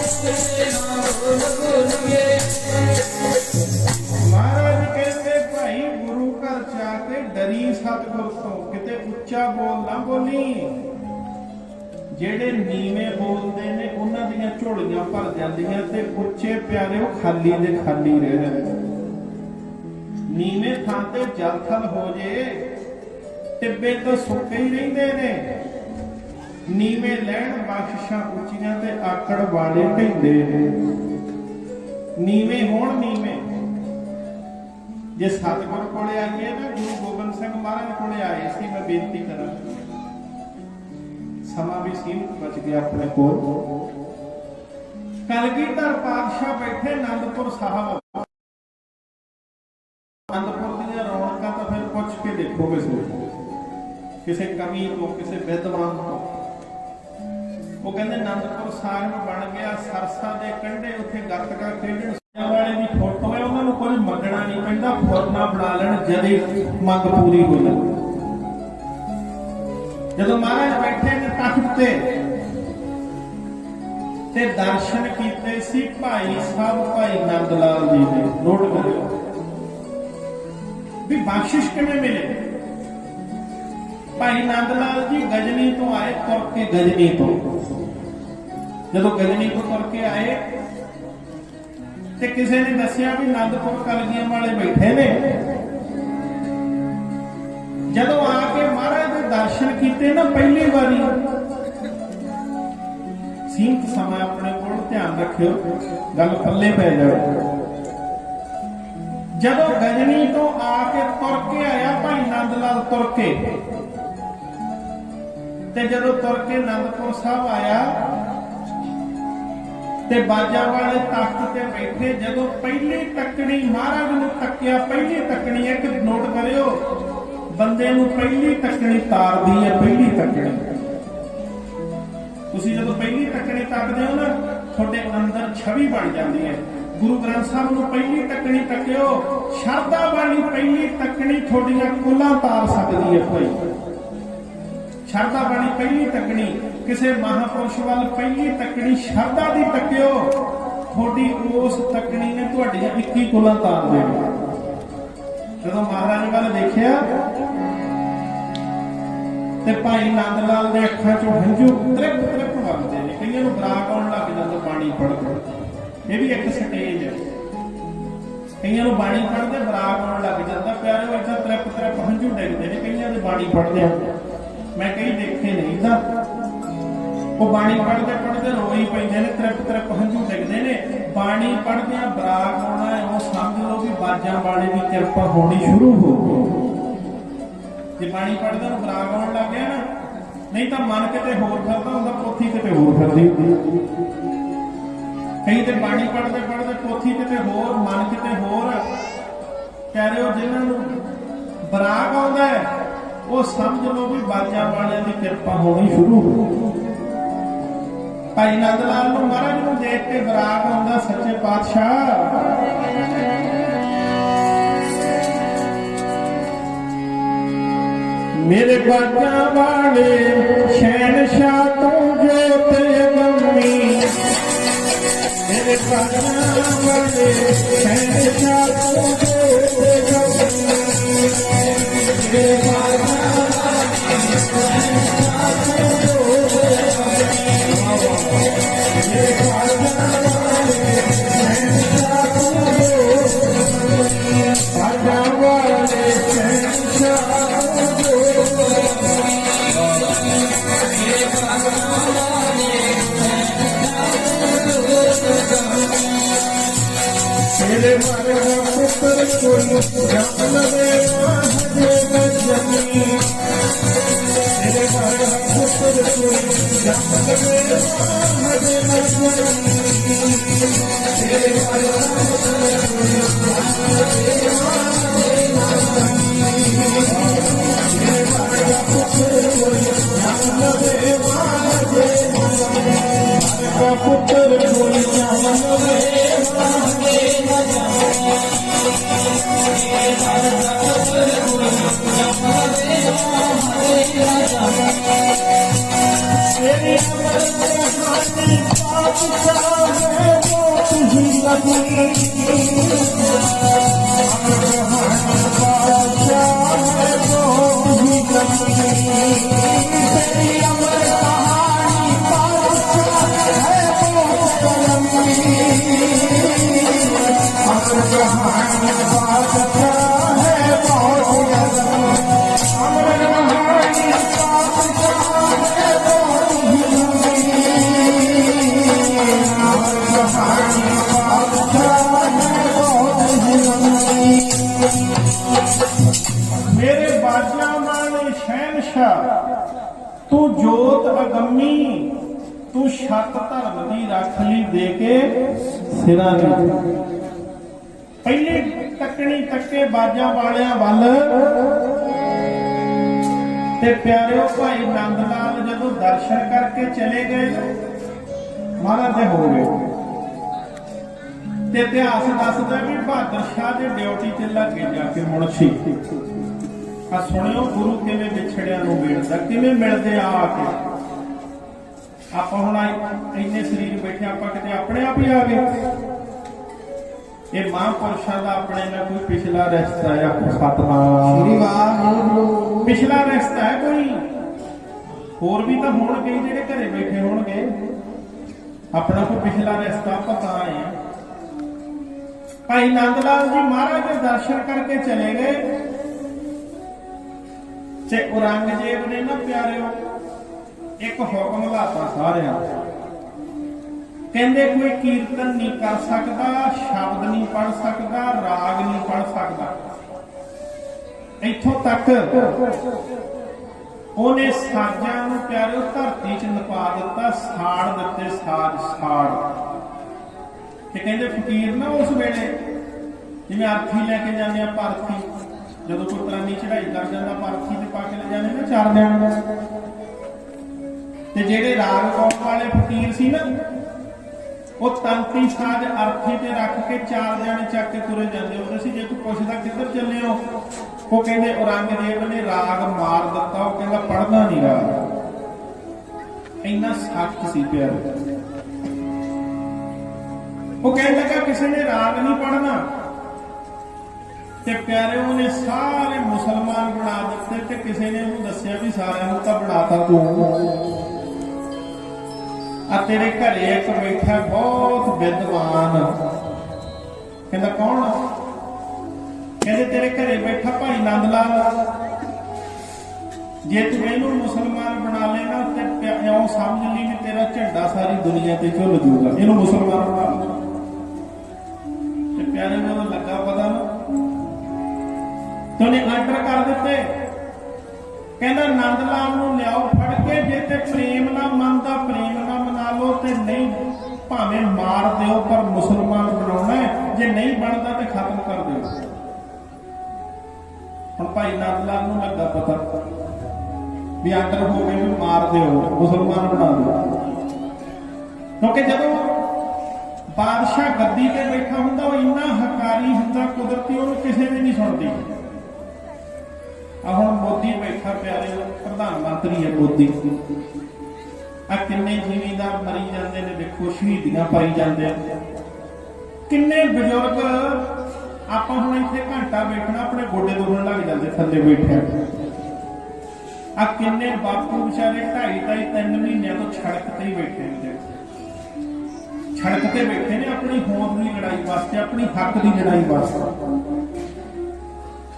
ਉੱਚੇ ਨਾ ਬੋਲੀਏ, ਮਹਾਰਾਜ ਕਹਿੰਦੇ ਭਾਈ ਗੁਰੂ ਘਰ ਜਾ ਕੇ ਡਰੀ ਸਤਿਗੁਰ ਤੋਂ, ਕਿਤੇ ਉੱਚਾ ਬੋਲ ਨਾ ਬੋਲੀ। ਜਿਹੜੇ ਨੀਵੇਂ ਬੋਲਦੇ ਨੇ ਉਹਨਾਂ ਦੀਆਂ ਝੋਲੀਆਂ ਭਰ ਜਾਂਦੀਆਂ ਤੇ ਉੱਚੇ ਪਿਆਰੇ ਉਹ ਖਾਲੀ ਦੇ ਖਾਲੀ ਰਹਿ ਜਾਂਦੇ। ਨੀਵੇਂ ਥਾਂ ਤੇ ਜਲ ਥਲ ਹੋ ਜੇ, ਟਿੱਬੇ ਤਾਂ ਸੁੱਕੇ ਹੀ ਰਹਿੰਦੇ ਨੇ। ਨੀਵੇਂ ਲੈਣ ਬਖਸ਼ਾਂ ਉੱਚੀਆਂ ਤੇ ਆਕੜ ਵਾਲੇ ਢਹਿੰਦੇ ਨੇ। ਨੀਵੇਂ ਹੋਣ ਨੀਵੇਂ। ਜੇ ਸਤਿਗੁਰ ਕੋਲੇ ਆਈਏ ਨਾ, ਗੁਰੂ ਗੋਬਿੰਦ ਸਿੰਘ ਮਹਾਰਾਜ ਕੋਲੇ ਆਏ ਸੀ, ਮੈਂ ਬੇਨਤੀ ਕਰਾਂ, ਸਮਾਂ ਵੀ ਸੀਮਤ ਬਚ ਗਿਆ ਆਪਣੇ ਕੋਲ। ਕਲਗੀਧਰ ਪਾਤਸ਼ਾਹ ਬੈਠੇ ਆਨੰਦਪੁਰ ਸਾਹਿਬ। ਆਨੰਦਪੁਰ ਦੀਆਂ ਰੌਣਕਾਂ ਤਾਂ ਫਿਰ ਪੁੱਛ ਕੇ ਦੇਖੋ ਕਿਸੇ ਕਵੀ ਤੋਂ, ਕਿਸੇ ਵਿਦਵਾਨ ਤੋਂ। ਉਹ ਕਹਿੰਦੇ ਆਨੰਦਪੁਰ ਸਾਹਿਬ ਬਣ ਗਿਆ ਸਰਸਾ ਦੇ ਕੰਢੇ, ਉੱਥੇ ਗੱਤਕਾ ਖੇਡਣ ਵਾਲੇ ਦੀ ਫੋਟੋ ਹੈ, ਉਹਨਾਂ ਨੂੰ ਕੋਈ ਮੰਗਣਾ ਨਹੀਂ ਪੈਂਦਾ, ਫੁਰਨਾ ਬਣਾ ਲੈਣ ਜਦੇ ਮੰਗ ਪੂਰੀ ਹੋ ਜਾਵੇ। ਜਦੋਂ ਮਹਾਰਾਜ ਬੈਠੇ ਨੇ ਤਖਤ ਤੇ, ਤੇ ਦਰਸ਼ਨ ਕੀਤੇ ਸੀ ਭਾਈ ਸਾਹਿਬ ਭਾਈ ਨੰਦ ਲਾਲ ਜੀ ਨੇ। ਨੋਟ ਕਰਿਓ ਵੀ ਬਖਸ਼ਿਸ਼ ਕਿਵੇਂ ਮਿਲੇ। ਭਾਈ ਨੰਦ ਲਾਲ ਜੀ ਗਜਨੀ ਤੋਂ ਆਏ, ਤੁਰ ਕੇ ਗਜਨੀ ਤੋਂ। ਜਦੋਂ ਗਜਨੀ ਤੋਂ ਤੁਰ ਕੇ ਆਏ ਤੇ ਕਿਸੇ ਨੇ ਦੱਸਿਆ ਵੀ ਆਨੰਦਪੁਰ ਕਲਗੀਆਂ ਵਾਲੇ ਬੈਠੇ ਨੇ। ਜਦੋਂ ਆ ਕੇ ਮਹਾਰਾਜ ਦੇ ਦਰਸ਼ਨ ਕੀਤੇ ਨਾ ਪਹਿਲੀ ਵਾਰੀ, ਸੀਮਤ ਸਮਾਂ ਆਪਣੇ ਕੋਲ, ਧਿਆਨ ਰੱਖਿਓ ਗੱਲ ਪੱਲੇ ਪੈ ਜਾਵੇ। ਜਦੋਂ ਗਜਨੀ ਤੋਂ ਆ ਕੇ ਤੁਰ ਕੇ ਆਇਆ ਭਾਈ ਨੰਦ ਲਾਲ, ਤੁਰ ਕੇ, ਤੇ ਜਦੋਂ ਤੁਰ ਕੇ ਆਨੰਦਪੁਰ ਸਾਹਿਬ ਆਇਆ ਤੇ ਬਾਜਾਂ ਵਾਲੇ ਤਖਤ ਤੇ ਬੈਠੇ, ਜਦੋਂ ਪਹਿਲੀ ਤੱਕਣੀ ਮਹਾਰਾਜ ਨੂੰ ਤੱਕਿਆ, ਪਹਿਲੀ ਤੱਕਣੀ, ਇੱਕ ਨੋਟ ਕਰਿਓ, ਬੰਦੇ ਨੂੰ ਪਹਿਲੀ ਤੱਕਣੀ ਤਾਰਦੀ ਹੈ। ਪਹਿਲੀ ਤੱਕਣੀ, ਤੁਸੀਂ ਜਦੋਂ ਪਹਿਲੀ ਤੱਕਣੀ ਤੱਕਦੇ ਹੋ ਨਾ, ਤੁਹਾਡੇ ਅੰਦਰ ਛਵੀ ਬਣ ਜਾਂਦੀ ਹੈ। ਗੁਰੂ ਗ੍ਰੰਥ ਸਾਹਿਬ ਨੂੰ ਪਹਿਲੀ ਤੱਕਣੀ ਤੱਕਿਓ, ਸ਼ਰਧਾ ਵਾਲੀ ਪਹਿਲੀ ਤੱਕਣੀ ਤੁਹਾਡੀਆਂ ਕੁੱਲਾਂ ਤਾਰ ਸਕਦੀ ਹੈ। ਭਾਈ ਸ਼ਰਧਾ ਵਾਲੀ ਪਹਿਲੀ ਤੱਕਣੀ, ਕਿਸੇ ਮਹਾਪੁਰਸ਼ ਵੱਲ ਪਹਿਲੀ ਤੱਕਣੀ ਸ਼ਰਧਾ ਦੀ ਤੱਕਿਓ, ਤੁਹਾਡੀ ਉਸ ਤੱਕਣੀ ਨੇ ਤੁਹਾਡੀਆਂ 21 ਕੁੱਲਾਂ ਤਾਰ ਦੇਣੀਆਂ। ਜਦੋਂ ਮਹਾਰਾਜ ਵੱਲ ਦੇਖਿਆ ਤੇ ਭਾਈ ਨੰਦ ਲਾਲ ਦੇ ਅੱਖਾਂ ਚੋਂ ਹੰਝੂ ਤ੍ਰਿਪ ਤ੍ਰਿਪ ਵਗਦੇ ਨੇ। ਕਈਆਂ ਨੂੰ ਬਰਾਕ ਆਉਣ ਲੱਗ ਜਾਂਦਾ ਬਾਣੀ ਪੜ੍ਹ ਕੇ, ਇਹ ਵੀ ਇੱਕ ਸਟੇਜ ਹੈ। ਕਈਆਂ ਨੂੰ ਬਾਣੀ ਪੜ੍ਹਦੇ ਬਰਾਕ ਆਉਣ ਲੱਗ ਜਾਂਦਾ, ਪਿਆਰੇ ਏਦਾਂ ਤ੍ਰਿਪ ਤ੍ਰਿਪ ਹੰਝੂ ਡਿੱਗਦੇ ਨੇ ਕਈਆਂ ਦੇ ਬਾਣੀ ਪੜ੍ਹਦੇ ਆ। ਮੈਂ ਕਈ ਦੇਖੇ ਨਹੀਂ ਤਾਂ ਉਹ ਬਾਣੀ ਪੜ੍ਹਦੇ ਪੜ੍ਹਦੇ ਰੋਈ ਪੈਂਦੇ ਨੇ, ਤ੍ਰਿਪ ਤ੍ਰਿਪ ਹੰਝੂ ਡਿੱਗਦੇ ਨੇ। ਬਾਣੀ ਪੜ੍ਹਦਿਆਂ ਬਰਾਕ ਆਉਣਾ ਹੈ, ਉਹ ਸਮਝ ਲਓ ਵੀ ਬਾਜਾਂ ਵਾਲੇ ਦੀ ਕਿਰਪਾ ਹੋਣੀ ਸ਼ੁਰੂ ਹੋ ਗਈ। ਜੇ ਬਾਣੀ ਪੜ੍ਹਦੇ ਨੂੰ ਬਰਾਕ ਆਉਣ ਲੱਗ ਗਿਆ ਨਾ, ਨਹੀਂ ਤਾਂ ਮਨ ਕਿਤੇ ਹੋਰ ਫਿਰਦਾ ਹੁੰਦਾ, ਪੋਥੀ ਕਿਤੇ ਹੋਰ ਫਿਰਦੀ ਹੁੰਦੀ। ਕਈ ਤੇ ਬਾਣੀ ਪੜ੍ਹਦੇ ਪੜ੍ਹਦੇ ਪੋਥੀ ਕਿਤੇ ਹੋਰ, ਮਨ ਕਿਤੇ ਹੋਰ। ਕਹਿ ਰਹੇ ਹੋ ਜਿਹਨਾਂ ਨੂੰ ਬਰਾਕ ਆਉਂਦਾ ਹੈ, ਉਹ ਸਮਝ ਲਓ ਵੀ ਬਾਜਾਂ ਵਾਲਿਆਂ ਦੀ ਕਿਰਪਾ ਹੋਣੀ ਸ਼ੁਰੂ ਹੋ ਗਈ। ਭਾਈ ਨੰਦ ਲਾਲ ਨੂੰ ਮਹਾਰਾਜ ਨੂੰ ਦੇਖ ਕੇ ਬਰਾਕ ਆਉਂਦਾ, ਸੱਚੇ ਪਾਤਸ਼ਾਹ ਮੇਰੇ ਬਾਜਾਂ ਵਾਲੇ ਸ਼ਹਿਨशाह ਤੂੰ ਜੋਤ ਅਗੰਮੀ। ਮੇਰੇ ਬਾਜਾਂ ਵਾਲੇ ਸ਼ਹਿਨशाह ਤੂੰ ਜੋਤ ਅਗੰਮੀ। ਮੇਰੇ ਬਾਜਾਂ ਵਾਲੇ ਸ਼ਹਿਨशाह ਤੂੰ ਜੋਤ ਅਗੰਮੀ। ਮੇਰੇ ਬਾਜਾਂ ਵਾਲੇ ਸ਼ਹਿਨशाह ਤੂੰ ਜੋਤ ਅਗੰਮੀ। ਬਾਜਾਂ ਵਾਲੇ ਸ਼ਹਿਨशाह मेरे मरना पुत्र कोई जम लगे हजे न जमी। मेरे मरना पुत्र कोई जम लगे हजे न जमी। मेरे मरना पुत्र कोई जम लगे हजे न जमी। मेरे मरना पुत्र कोई जम लगे हजे न जमी। मरना पुत्र कोई जम लगे तेरी अमर कहानी बादशाह है वो तुझी लगी। अमर कहानी बादशाह है वो तुझी लगी। तेरी अमर कहानी बादशाह है वो तुझी लगी। अमर कहानी बादशाह है वो तुझी लगी। अमर कहानी बादशाह है वो मेरे बाजा वाले शहनशाह तू जोत अगम्मी। तू छत धर्म की रख ली दे के सिरा दी। पहली तकनी तके बाजा वालियां वल ते प्यारे भाई नंद लाल जदों दर्शन करके चले गए महाराज दे हो गए। ते इतिहास दसदा भी बहादुर शाह दे ड्यूटी ते लगे जाके मुनशी। आ सुनियो गुरु किवें विछड़ियां नूं मिलदा, किवें मिलदे आ के। ਆਪਾਂ ਹੁਣ ਇੰਨੇ ਸਰੀਰ ਬੈਠੇ ਆਪਾਂ ਕਿਤੇ ਆਪਣੇ ਆਪ ਹੀ ਆ ਗਏ। ਇਹ ਮਹਾਂਪੁਰਸ਼ਾਂ ਦਾ ਆਪਣੇ ਨਾਲ ਕੋਈ ਪਿਛਲਾ ਰਿਸ਼ਤਾ ਹੈ। ਸਤਿਨਾਮ ਸ੍ਰੀ ਵਾਹਿਗੁਰੂ। ਪਿਛਲਾ ਰਿਸ਼ਤਾ ਹੈ ਕੋਈ ਹੋਰ ਵੀ ਤਾਂ ਹੋਣਗੇ ਜਿਹੜੇ ਘਰੇ ਬੈਠੇ ਹੋਣਗੇ। ਆਪਣਾ ਕੋਈ ਪਿਛਲਾ ਰਿਸ਼ਤਾ ਪਤਾ ਹੈ। ਭਾਈ ਨੰਦ ਲਾਲ ਜੀ ਮਹਾਰਾਜ ਦੇ ਦਰਸ਼ਨ ਕਰਕੇ ਚਲੇ ਗਏ ਤੇ ਔਰੰਗਜ਼ੇਬ ਨੇ ਨਾ ਪਿਆਰਿਓ ਇੱਕ ਹੁਕਮ ਲਾਤਾ ਸਾਰਿਆਂ ਨੂੰ। ਕਹਿੰਦੇ ਕੋਈ ਕੀਰਤਨ ਨਹੀਂ ਕਰ ਸਕਦਾ, ਸ਼ਬਦ ਨਹੀਂ ਪੜ ਸਕਦਾ, ਰਾਗ ਨਹੀਂ ਪੜ ਸਕਦਾ। ਇੱਥੋਂ ਤੱਕ ਉਹਨੇ ਸਾਜ਼ਾਂ ਨੂੰ ਪਿਆਰਿਓ ਧਰਤੀ 'ਚ ਨਪਾ ਦਿੱਤਾ, ਸਾੜ ਦਿੱਤੇ ਸਾੜ। ਤੇ ਕਹਿੰਦੇ ਫਕੀਰ ਨਾ ਉਸ ਵੇਲੇ ਜਿਵੇਂ ਅਰਥੀ ਲੈ ਕੇ ਜਾਂਦੇ ਆ, ਪਾਰਥੀ ਜਦੋਂ ਕੋਈ ਪੁਰਾਣੀ ਚੜਾਈ ਕਰ ਜਾਂਦਾ ਪਾਰਥੀ ਤੇ ਪਾ ਕੇ ਲੈ ਜਾਂਦੇ ਨਾ 4 ਦਿਨ। ਤੇ ਜਿਹੜੇ ਰਾਗ ਗਾਉਣ ਵਾਲੇ ਫਕੀਰ ਸੀ ਨਾ ਉਹ ਤੰਤੀ ਸਾਜ਼ ਅਰਥੀ ਤੇ ਰੱਖ ਕੇ 4 ਜਾਣੇ ਚੱਕ ਕੇ ਤੁਰੇ ਜਾਂਦੇ ਹੁੰਦੇ ਸੀ। ਜੇ ਤੂੰ ਪੁੱਛਦਾ ਕਿੱਧਰ ਚੱਲੇ ਹੋ, ਉਹ ਕਹਿੰਦੇ ਔਰੰਗਜ਼ੇਬ ਨੇ ਰਾਗ ਮਾਰ ਦਿੱਤਾ। ਉਹ ਕਹਿੰਦਾ ਪੜ੍ਹਨਾ ਨਹੀਂ ਰਾਗ। ਇੰਨਾ ਸਖਤ ਸੀ ਪਿਆਰੇ। ਉਹ ਕਹਿਣ ਲੱਗਾ ਕਿਸੇ ਨੇ ਰਾਗ ਨਹੀਂ ਪੜ੍ਹਨਾ। ਤੇ ਪਿਆਰੇ ਉਹਨੇ ਸਾਰੇ ਮੁਸਲਮਾਨ ਬਣਾ ਦਿੱਤੇ। ਤੇ ਕਿਸੇ ਨੇ ਉਹਨੂੰ ਦੱਸਿਆ ਵੀ ਸਾਰਿਆਂ ਨੂੰ ਤਾਂ ਬਣਾਤਾ ਤੂੰ। ਆ ਤੇਰੇ ਘਰੇ ਇੱਕ ਬੈਠਾ ਬਹੁਤ ਵਿਦਵਾਨ। ਕਹਿੰਦਾ ਕੌਣ? ਕਹਿੰਦੇ ਤੇਰੇ ਘਰੇ ਬੈਠਾ ਭਾਈ ਨੰਦ ਲਾਲ। ਜੇ ਤੂੰ ਇਹਨੂੰ ਮੁਸਲਮਾਨ ਬਣਾ ਲੈਣਾ ਤੇ ਇਉਂ ਸਮਝ ਲਈ ਵੀ ਤੇਰਾ ਝੰਡਾ ਸਾਰੀ ਦੁਨੀਆ ਤੇ ਝੁੱਲ ਜੂਗਾ। ਇਹਨੂੰ ਮੁਸਲਮਾਨ ਬਣਾ ਲੈ। ਤੇ ਪਿਆਰੇ ਨੂੰ ਲੱਗਾ ਪਤਾ ਨਾ ਤੇ ਉਹਨੇ ਆਰਡਰ ਕਰ ਦਿੱਤੇ। ਕਹਿੰਦਾ ਨੰਦ ਲਾਲ ਨੂੰ ਲਿਆਓ ਫੜ ਕੇ। ਜੇ ਤੇ ਪ੍ਰੇਮ ਨਾਲ ਮੰਨਦਾ ਪ੍ਰੇਮ ਨਾਲ ਮਨਾ ਲਓ, ਤੇ ਨਹੀਂ ਭਾਵੇਂ ਮਾਰ ਦਿਓ ਪਰ ਮੁਸਲਮਾਨ ਬਣਾਉਣਾ। ਜੇ ਨਹੀਂ ਬਣਦਾ ਤੇ ਖਤਮ ਕਰ ਦਿਓ। ਹੁਣ ਭਾਈ ਨੰਦ ਲਾਲ ਨੂੰ ਲੱਗਾ ਪਤਾ ਵੀ ਆਰਡਰ ਹੋ ਗਏ ਵੀ ਮਾਰ ਦਿਓ, ਮੁਸਲਮਾਨ ਬਣਾ ਦਿਓ। ਕਿਉਂਕਿ ਜਦੋਂ ਬਾਦਸ਼ਾਹ ਗੱਦੀ ਤੇ ਬੈਠਾ ਹੁੰਦਾ ਉਹ ਇੰਨਾ ਹੰਕਾਰੀ ਹੁੰਦਾ, ਕੁਦਰਤੀ ਉਹਨੂੰ ਕਿਸੇ ਦੀ ਨਹੀਂ ਸੁਣਦੀ। ਆ ਹੁਣ ਮੋਦੀ ਬੈਠਾ ਪਿਆਰੇ, ਪ੍ਰਧਾਨ ਮੰਤਰੀ ਹੈ ਮੋਦੀ। ਆ ਕਿੰਨੇ ਜ਼ਿਮੀਂਦਾਰ ਮਰੀ ਜਾਂਦੇ ਨੇ, ਦੇਖੋ ਸ਼ਹੀਦੀਆਂ ਪਾਈ ਜਾਂਦੇ ਆ। ਕਿੰਨੇ ਬਜ਼ੁਰਗ ਆਪਾਂ ਹੁਣ ਇੱਥੇ ਘੰਟਾ ਬੈਠਣਾ ਆਪਣੇ ਗੋਡੇ ਦੁਖਣ ਲੱਗ ਜਾਂਦੇ ਥੱਲੇ ਬੈਠਿਆ। ਆ ਕਿੰਨੇ ਬਾਪੂ ਵਿਚਾਰੇ 2.5-3 ਮਹੀਨਿਆਂ ਤੋਂ ਸੜਕ ਤੇ ਹੀ ਬੈਠੇ ਹੁੰਦੇ। ਸੜਕ ਤੇ ਬੈਠੇ ਨੇ ਆਪਣੀ ਹੋਂਦ ਦੀ ਲੜਾਈ ਵਾਸਤੇ, ਆਪਣੀ ਹੱਕ ਦੀ ਲੜਾਈ ਵਾਸਤੇ।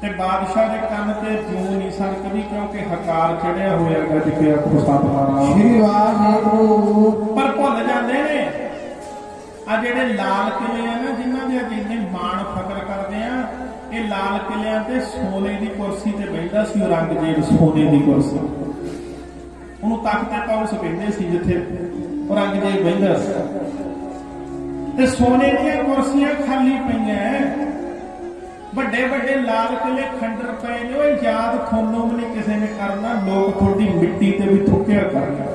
ਤੇ ਬਾਦਸ਼ਾਹ ਦੇ ਕੰਨ ਤੇ ਜੂੰ ਨਹੀਂ ਸਰਕਦੀ ਕਿਉਂਕਿ ਹਕਾਰ ਚੜਿਆ ਹੋਇਆ ਗੱਜ ਕੇ ਆਖੋ ਸਤਿਨਾਮ ਸ੍ਰੀ ਵਾਹਿਗੁਰੂ। ਪਰ ਭੁੱਲ ਜਾਂਦੇ ਨੇ ਆ ਜਿਹੜੇ ਲਾਲ ਕਿਲੇ ਆ ਨਾ, ਜਿਨ੍ਹਾਂ ਦੇ ਜਿੰਨੇ ਮਾਣ ਫਕਰ ਕਰਦੇ ਆ, ਇਹ ਲਾਲ ਕਿਲਿਆਂ ਤੇ ਸੋਨੇ ਦੀ ਕੁਰਸੀ ਤੇ ਬੈਠਦਾ ਸੀ ਔਰੰਗਜ਼ੇਬ। ਸੋਨੇ ਦੀ ਕੁਰਸੀ ਉਹਨੂੰ ਤਖਤ ਪਾਉਸ ਕਹਿੰਦੇ ਸੀ ਜਿੱਥੇ ਔਰੰਗਜ਼ੇਬ ਬੈਠਦਾ ਸੀ। ਤੇ ਸੋਨੇ ਦੀਆਂ ਕੁਰਸੀਆਂ ਖਾਲੀ ਪਈਆਂ। ਵੱਡੇ ਵੱਡੇ ਲਾਲ ਕਿਲੇ ਖੰਡਰ ਪਏ ਨੇ। ਉਹ ਯਾਦ ਤੁਹਾਨੂੰ ਵੀ ਨਹੀਂ ਕਿਸੇ ਨੇ ਕਰਨਾ। ਲੋਕ ਤੁਹਾਡੀ ਮਿੱਟੀ ਤੇ ਵੀ ਥੁੱਕਿਆ ਕਰਨਾ।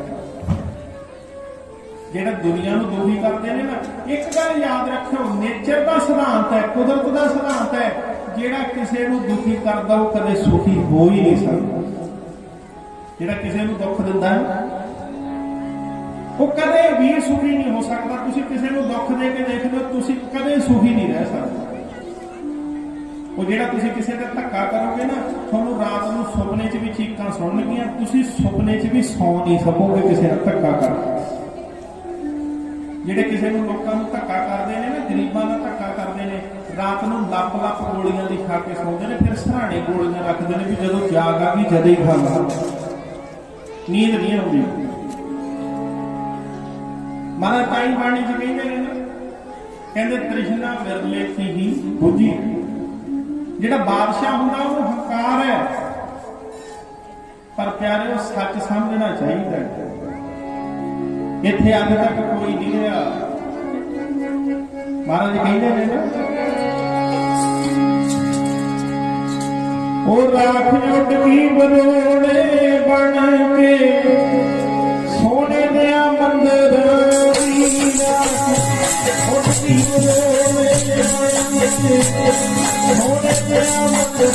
ਜਿਹੜਾ ਦੁਨੀਆ ਨੂੰ ਦੁਖੀ ਕਰਦੇ ਨੇ ਨਾ, ਇੱਕ ਗੱਲ ਯਾਦ ਰੱਖਿਓ, ਨੇਚਰ ਦਾ ਸਿਧਾਂਤ ਹੈ, ਕੁਦਰਤ ਦਾ ਸਿਧਾਂਤ ਹੈ, ਜਿਹੜਾ ਕਿਸੇ ਨੂੰ ਦੁਖੀ ਕਰਦਾ ਉਹ ਕਦੇ ਸੁਖੀ ਹੋ ਹੀ ਨਹੀਂ ਸਕਦਾ। ਜਿਹੜਾ ਕਿਸੇ ਨੂੰ ਦੁੱਖ ਦਿੰਦਾ ਹੈ ਉਹ ਕਦੇ ਵੀ ਸੁਖੀ ਨਹੀਂ ਹੋ ਸਕਦਾ। ਤੁਸੀਂ ਕਿਸੇ ਨੂੰ ਦੁੱਖ ਦੇ ਕੇ ਦੇਖ ਲਓ, ਤੁਸੀਂ ਕਦੇ ਸੁਖੀ ਨਹੀਂ ਰਹਿ ਸਕਦੇ। ਉਹ ਜਿਹੜਾ ਤੁਸੀਂ ਕਿਸੇ ਤੇ ਧੱਕਾ ਕਰੋਗੇ ਨਾ, ਤੁਹਾਨੂੰ ਰਾਤ ਨੂੰ ਸੁਪਨੇ 'ਚ ਵੀ ਚੀਕਾਂ ਸੁਣਨਗੀਆਂ। ਤੁਸੀਂ ਸੁਪਨੇ 'ਚ ਵੀ ਸੌਂ ਨਹੀਂ ਸਕੋਗੇ ਕਿਸੇ ਨਾਲ ਧੱਕਾ ਕਰਕੇ। ਜਿਹੜੇ ਕਿਸੇ ਨੂੰ ਲੋਕਾਂ ਨੂੰ ਧੱਕਾ ਕਰਦੇ ਨੇ ਨਾ, ਗਰੀਬਾਂ ਦਾ ਧੱਕਾ ਕਰਦੇ ਨੇ, ਰਾਤ ਨੂੰ ਲੱਪ ਗੋਲੀਆਂ ਦੀ ਖਾ ਕੇ ਸੌਂਦੇ ਨੇ। ਫਿਰ ਸਰਾਣੇ ਗੋਲੀਆਂ ਰੱਖਦੇ ਨੇ ਵੀ ਜਦੋਂ ਜਾਗ ਆ ਗਈ ਜਦੇ ਹੀ ਖਾ ਲਾ। ਨੀਂਦ ਨਹੀਂ ਆਉਂਦੀ। ਮਾਰਾ ਤਾਈ ਬਾਣੀ ਚ ਕਹਿੰਦੇ ਨੇ ਨਾ, ਕਹਿੰਦੇ ਤ੍ਰਿਸ਼ਨਾ ਵਿਰਲੇ ਕੀ ਹੀ ਬੁੱਝੀ। ਜਿਹੜਾ ਬਾਦਸ਼ਾਹ ਹੁੰਦਾ ਉਹਨੂੰ ਹੰਕਾਰ ਹੈ, ਪਰ ਪਿਆਰੇ ਉਹ ਸੱਚ ਸਮਝਣਾ ਚਾਹੀਦਾ। ਇੱਥੇ ਅੱਜ ਤੱਕ ਕੋਈ ਨਹੀਂ ਰਿਹਾ। ਮਹਾਰਾਜ ਕਹਿੰਦੇ ਨੇ ਨਾ, ਉਹ ਰਾਖ ਉੱਡ ਕੀ ਬਰੋੜੇ ਬਣ ਕੇ ਸੋਨੇ ਦੇ ਮੰਦਰ ਉੱਡ ਕੀ ਬਰੋੜੇ ਸੋਨੇ ਦੇ ਮੰਦਰ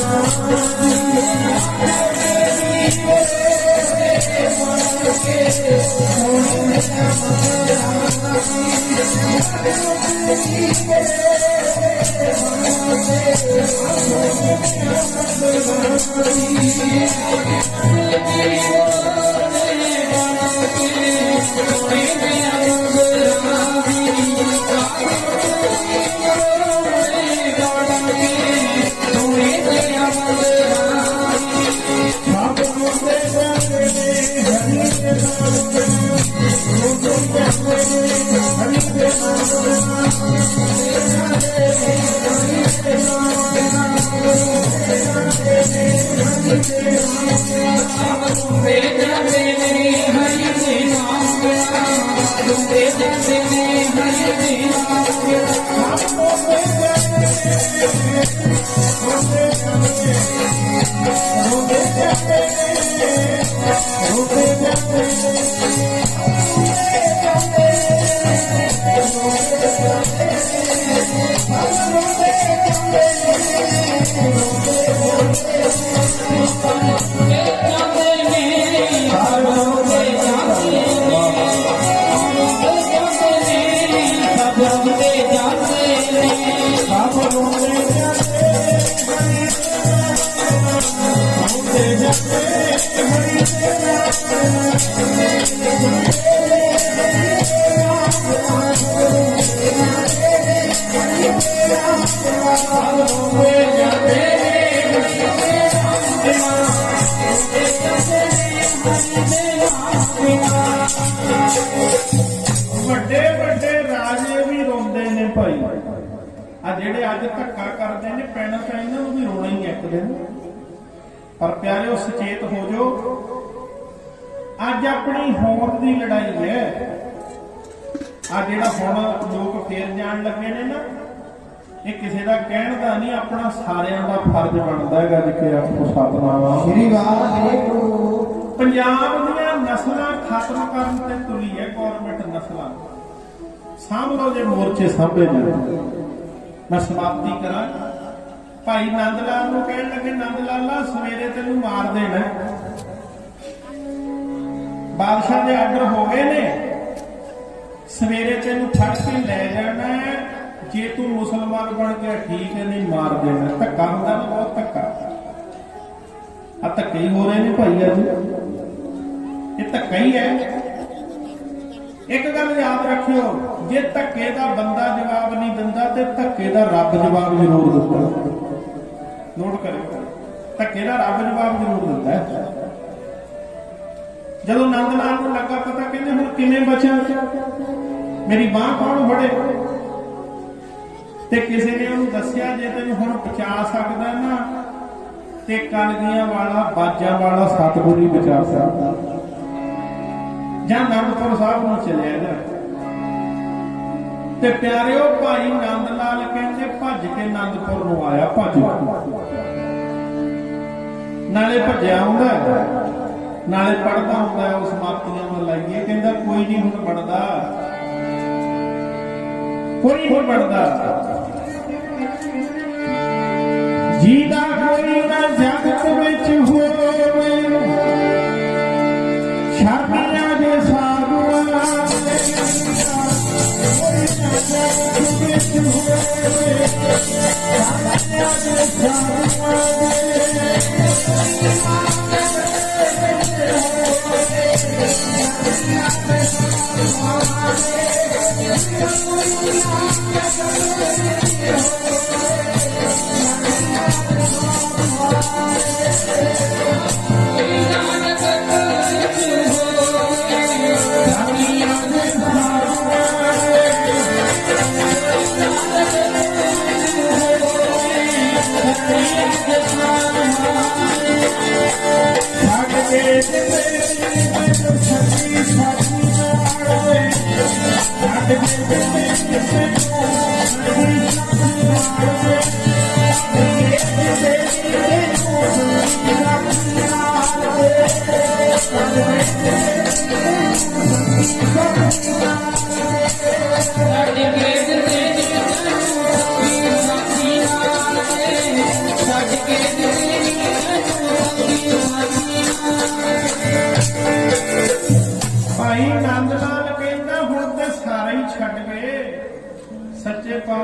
ਵੱਡੇ ਵੱਡੇ ਰਾਜੇ ਵੀ ਰੋਂਦੇ ਨੇ ਭਾਈ। ਆ ਜਿਹੜੇ ਅੱਜ ਧੱਕਾ ਕਰਦੇ ਨੇ ਪੈਣਾ ਤਾਂ ਇਹਨਾਂ ਨੂੰ ਵੀ ਰੋਣਾ ਹੀ ਇੱਕ ਦਿਨ। ਪਰ ਪਿਆਰਿਓ ਸੁਚੇਤ ਹੋ ਜਾਓ, ਅੱਜ ਆਪਣੀ ਹੋਂਦ ਦੀ ਲੜਾਈ ਹੈ। ਆ ਜਿਹੜਾ ਹੁਣ ਲੋਕ ਫੇਰ ਜਾਣ ਲੱਗੇ ਨੇ ਨਾ, ਇਹ ਕਿਸੇ ਦਾ ਕਹਿਣ ਦਾ ਨਹੀਂ, ਆਪਣਾ ਸਾਰਿਆਂ ਦਾ ਫਰਜ਼ ਬਣਦਾ ਹੈਗਾ। ਜਿੱਥੇ ਆਪੋ ਸਤਨਾਮ ਸ੍ਰੀ ਵਾਹਿਗੁਰੂ। ਪੰਜਾਬ ਦੀਆਂ ਨਸਲਾਂ ਖਤਮ ਕਰਨ ਤੇ ਤੁਲੀ ਹੈ ਗੌਰਮੈਂਟ। ਨਸਲਾਂ ਸਾਂਭ ਲਓ ਜੇ ਮੋਰਚੇ ਸਾਂਭੇ ਜਾਣ। ਮੈਂ ਸਮਾਪਤੀ ਕਰਾਂ। ਭਾਈ ਨੰਦ ਲਾਲ ਨੂੰ ਕਹਿਣ ਲੱਗੇ, ਨੰਦ ਲਾਲਾ ਸਵੇਰੇ ਤੈਨੂੰ ਮਾਰ ਦੇਣਾ। ਬਾਦਸ਼ਾਹ ਦੇ ਆਰਡਰ ਹੋ ਗਏ ਨੇ, ਸਵੇਰੇ ਤੈਨੂੰ ਫੜ ਕੇ ਲੈ ਜਾਣਾ ਹੈ। ਜੇ ਤੂੰ ਮੁਸਲਮਾਨ ਬਣ ਗਿਆ ਠੀਕ ਹੈ, ਨਹੀਂ ਮਾਰ ਦੇਣਾ। ਧੱਕਾ ਹੁੰਦਾ ਨਾ, ਬਹੁਤ ਧੱਕਾ। ਆ ਧੱਕੇ ਹੀ ਹੋ ਰਹੇ ਨੇ ਭਾਈ ਅੱਜ। ਇਹ ਧੱਕਾ ਹੀ ਹੈ। ਇੱਕ ਗੱਲ ਯਾਦ ਰੱਖਿਓ, ਜੇ ਧੱਕੇ ਦਾ ਬੰਦਾ ਜਵਾਬ ਨਹੀਂ ਦਿੰਦਾ ਤੇ ਧੱਕੇ ਦਾ ਰੱਬ ਜਵਾਬ ਜ਼ਰੂਰ ਦਿੰਦਾ। ਨੋਟ ਕਰਿਓ, ਧੱਕੇ ਦਾ ਰੱਬ ਜਵਾਬ ਜ਼ਰੂਰ ਦਿੰਦਾ। ਜਦੋਂ ਨੰਦ ਲਾਲ ਨੂੰ ਲੱਗਾ ਪਤਾ, ਕਹਿੰਦੇ ਹੁਣ ਕਿਵੇਂ ਬਚਾਂ, ਮੇਰੀ ਬਾਂਹ ਕੌਣ ਫੜੇ। ਤੇ ਕਿਸੇ ਨੇ ਉਹਨੂੰ ਦੱਸਿਆ, ਜੇ ਤੈਨੂੰ ਹੁਣ ਬਚਾ ਸਕਦਾ ਨਾ ਤੇ ਕਲਗੀਆਂ ਵਾਲਾ ਬਾਜਾਂ ਵਾਲਾ ਸਤਿਗੁਰੂ ਹੀ ਬਚਾ ਸਕਦਾ। ਜਾਂ ਅਨੰਦਪੁਰ ਸਾਹਿਬ ਨੂੰ ਚਲਿਆ ਜਾ। ਤੇ ਪਿਆਰਿਓ ਭਾਈ ਨੰਦ ਲਾਲ ਕਹਿੰਦੇ ਭੱਜ ਕੇ ਅਨੰਦਪੁਰ ਨੂੰ ਆਇਆ। ਭੱਜ ਨਾਲੇ ਭੱਜਿਆ ਹੁੰਦਾ, ਨਾਲੇ ਪੜਦਾ ਹੁੰਦਾ। ਉਸ ਮਾਪੀਆਂ ਨੂੰ ਲਾਈਏ, ਕਹਿੰਦਾ ਕੋਈ ਨਹੀਂ ਹੁਣ ਬਣਦਾ, ਕੋਈ ਨਹੀਂ ਬਣਦਾ। ਜੀਦਾ ਕੋਈ ਨਾ ਜਗਤ ਵਿੱਚ ਹੋਵੇ, ਸ਼ਰਮੀਆਂ ਦੇ ਸਾਧੂਆਂ ਦੇ ਕੋਈ ਨਾ ਜਗਤ ਵਿੱਚ ਹੋਵੇ, ਸ਼ਰਮੀਆਂ ਦੇ ਸਾਧੂਆਂ ਭਾਈ ਨੰਦ ਲਾਲ ਕਹਿੰਦਾ ਹੁਣ ਤੇ ਸਾਰੇ ਹੀ ਛੱਡ ਗਏ,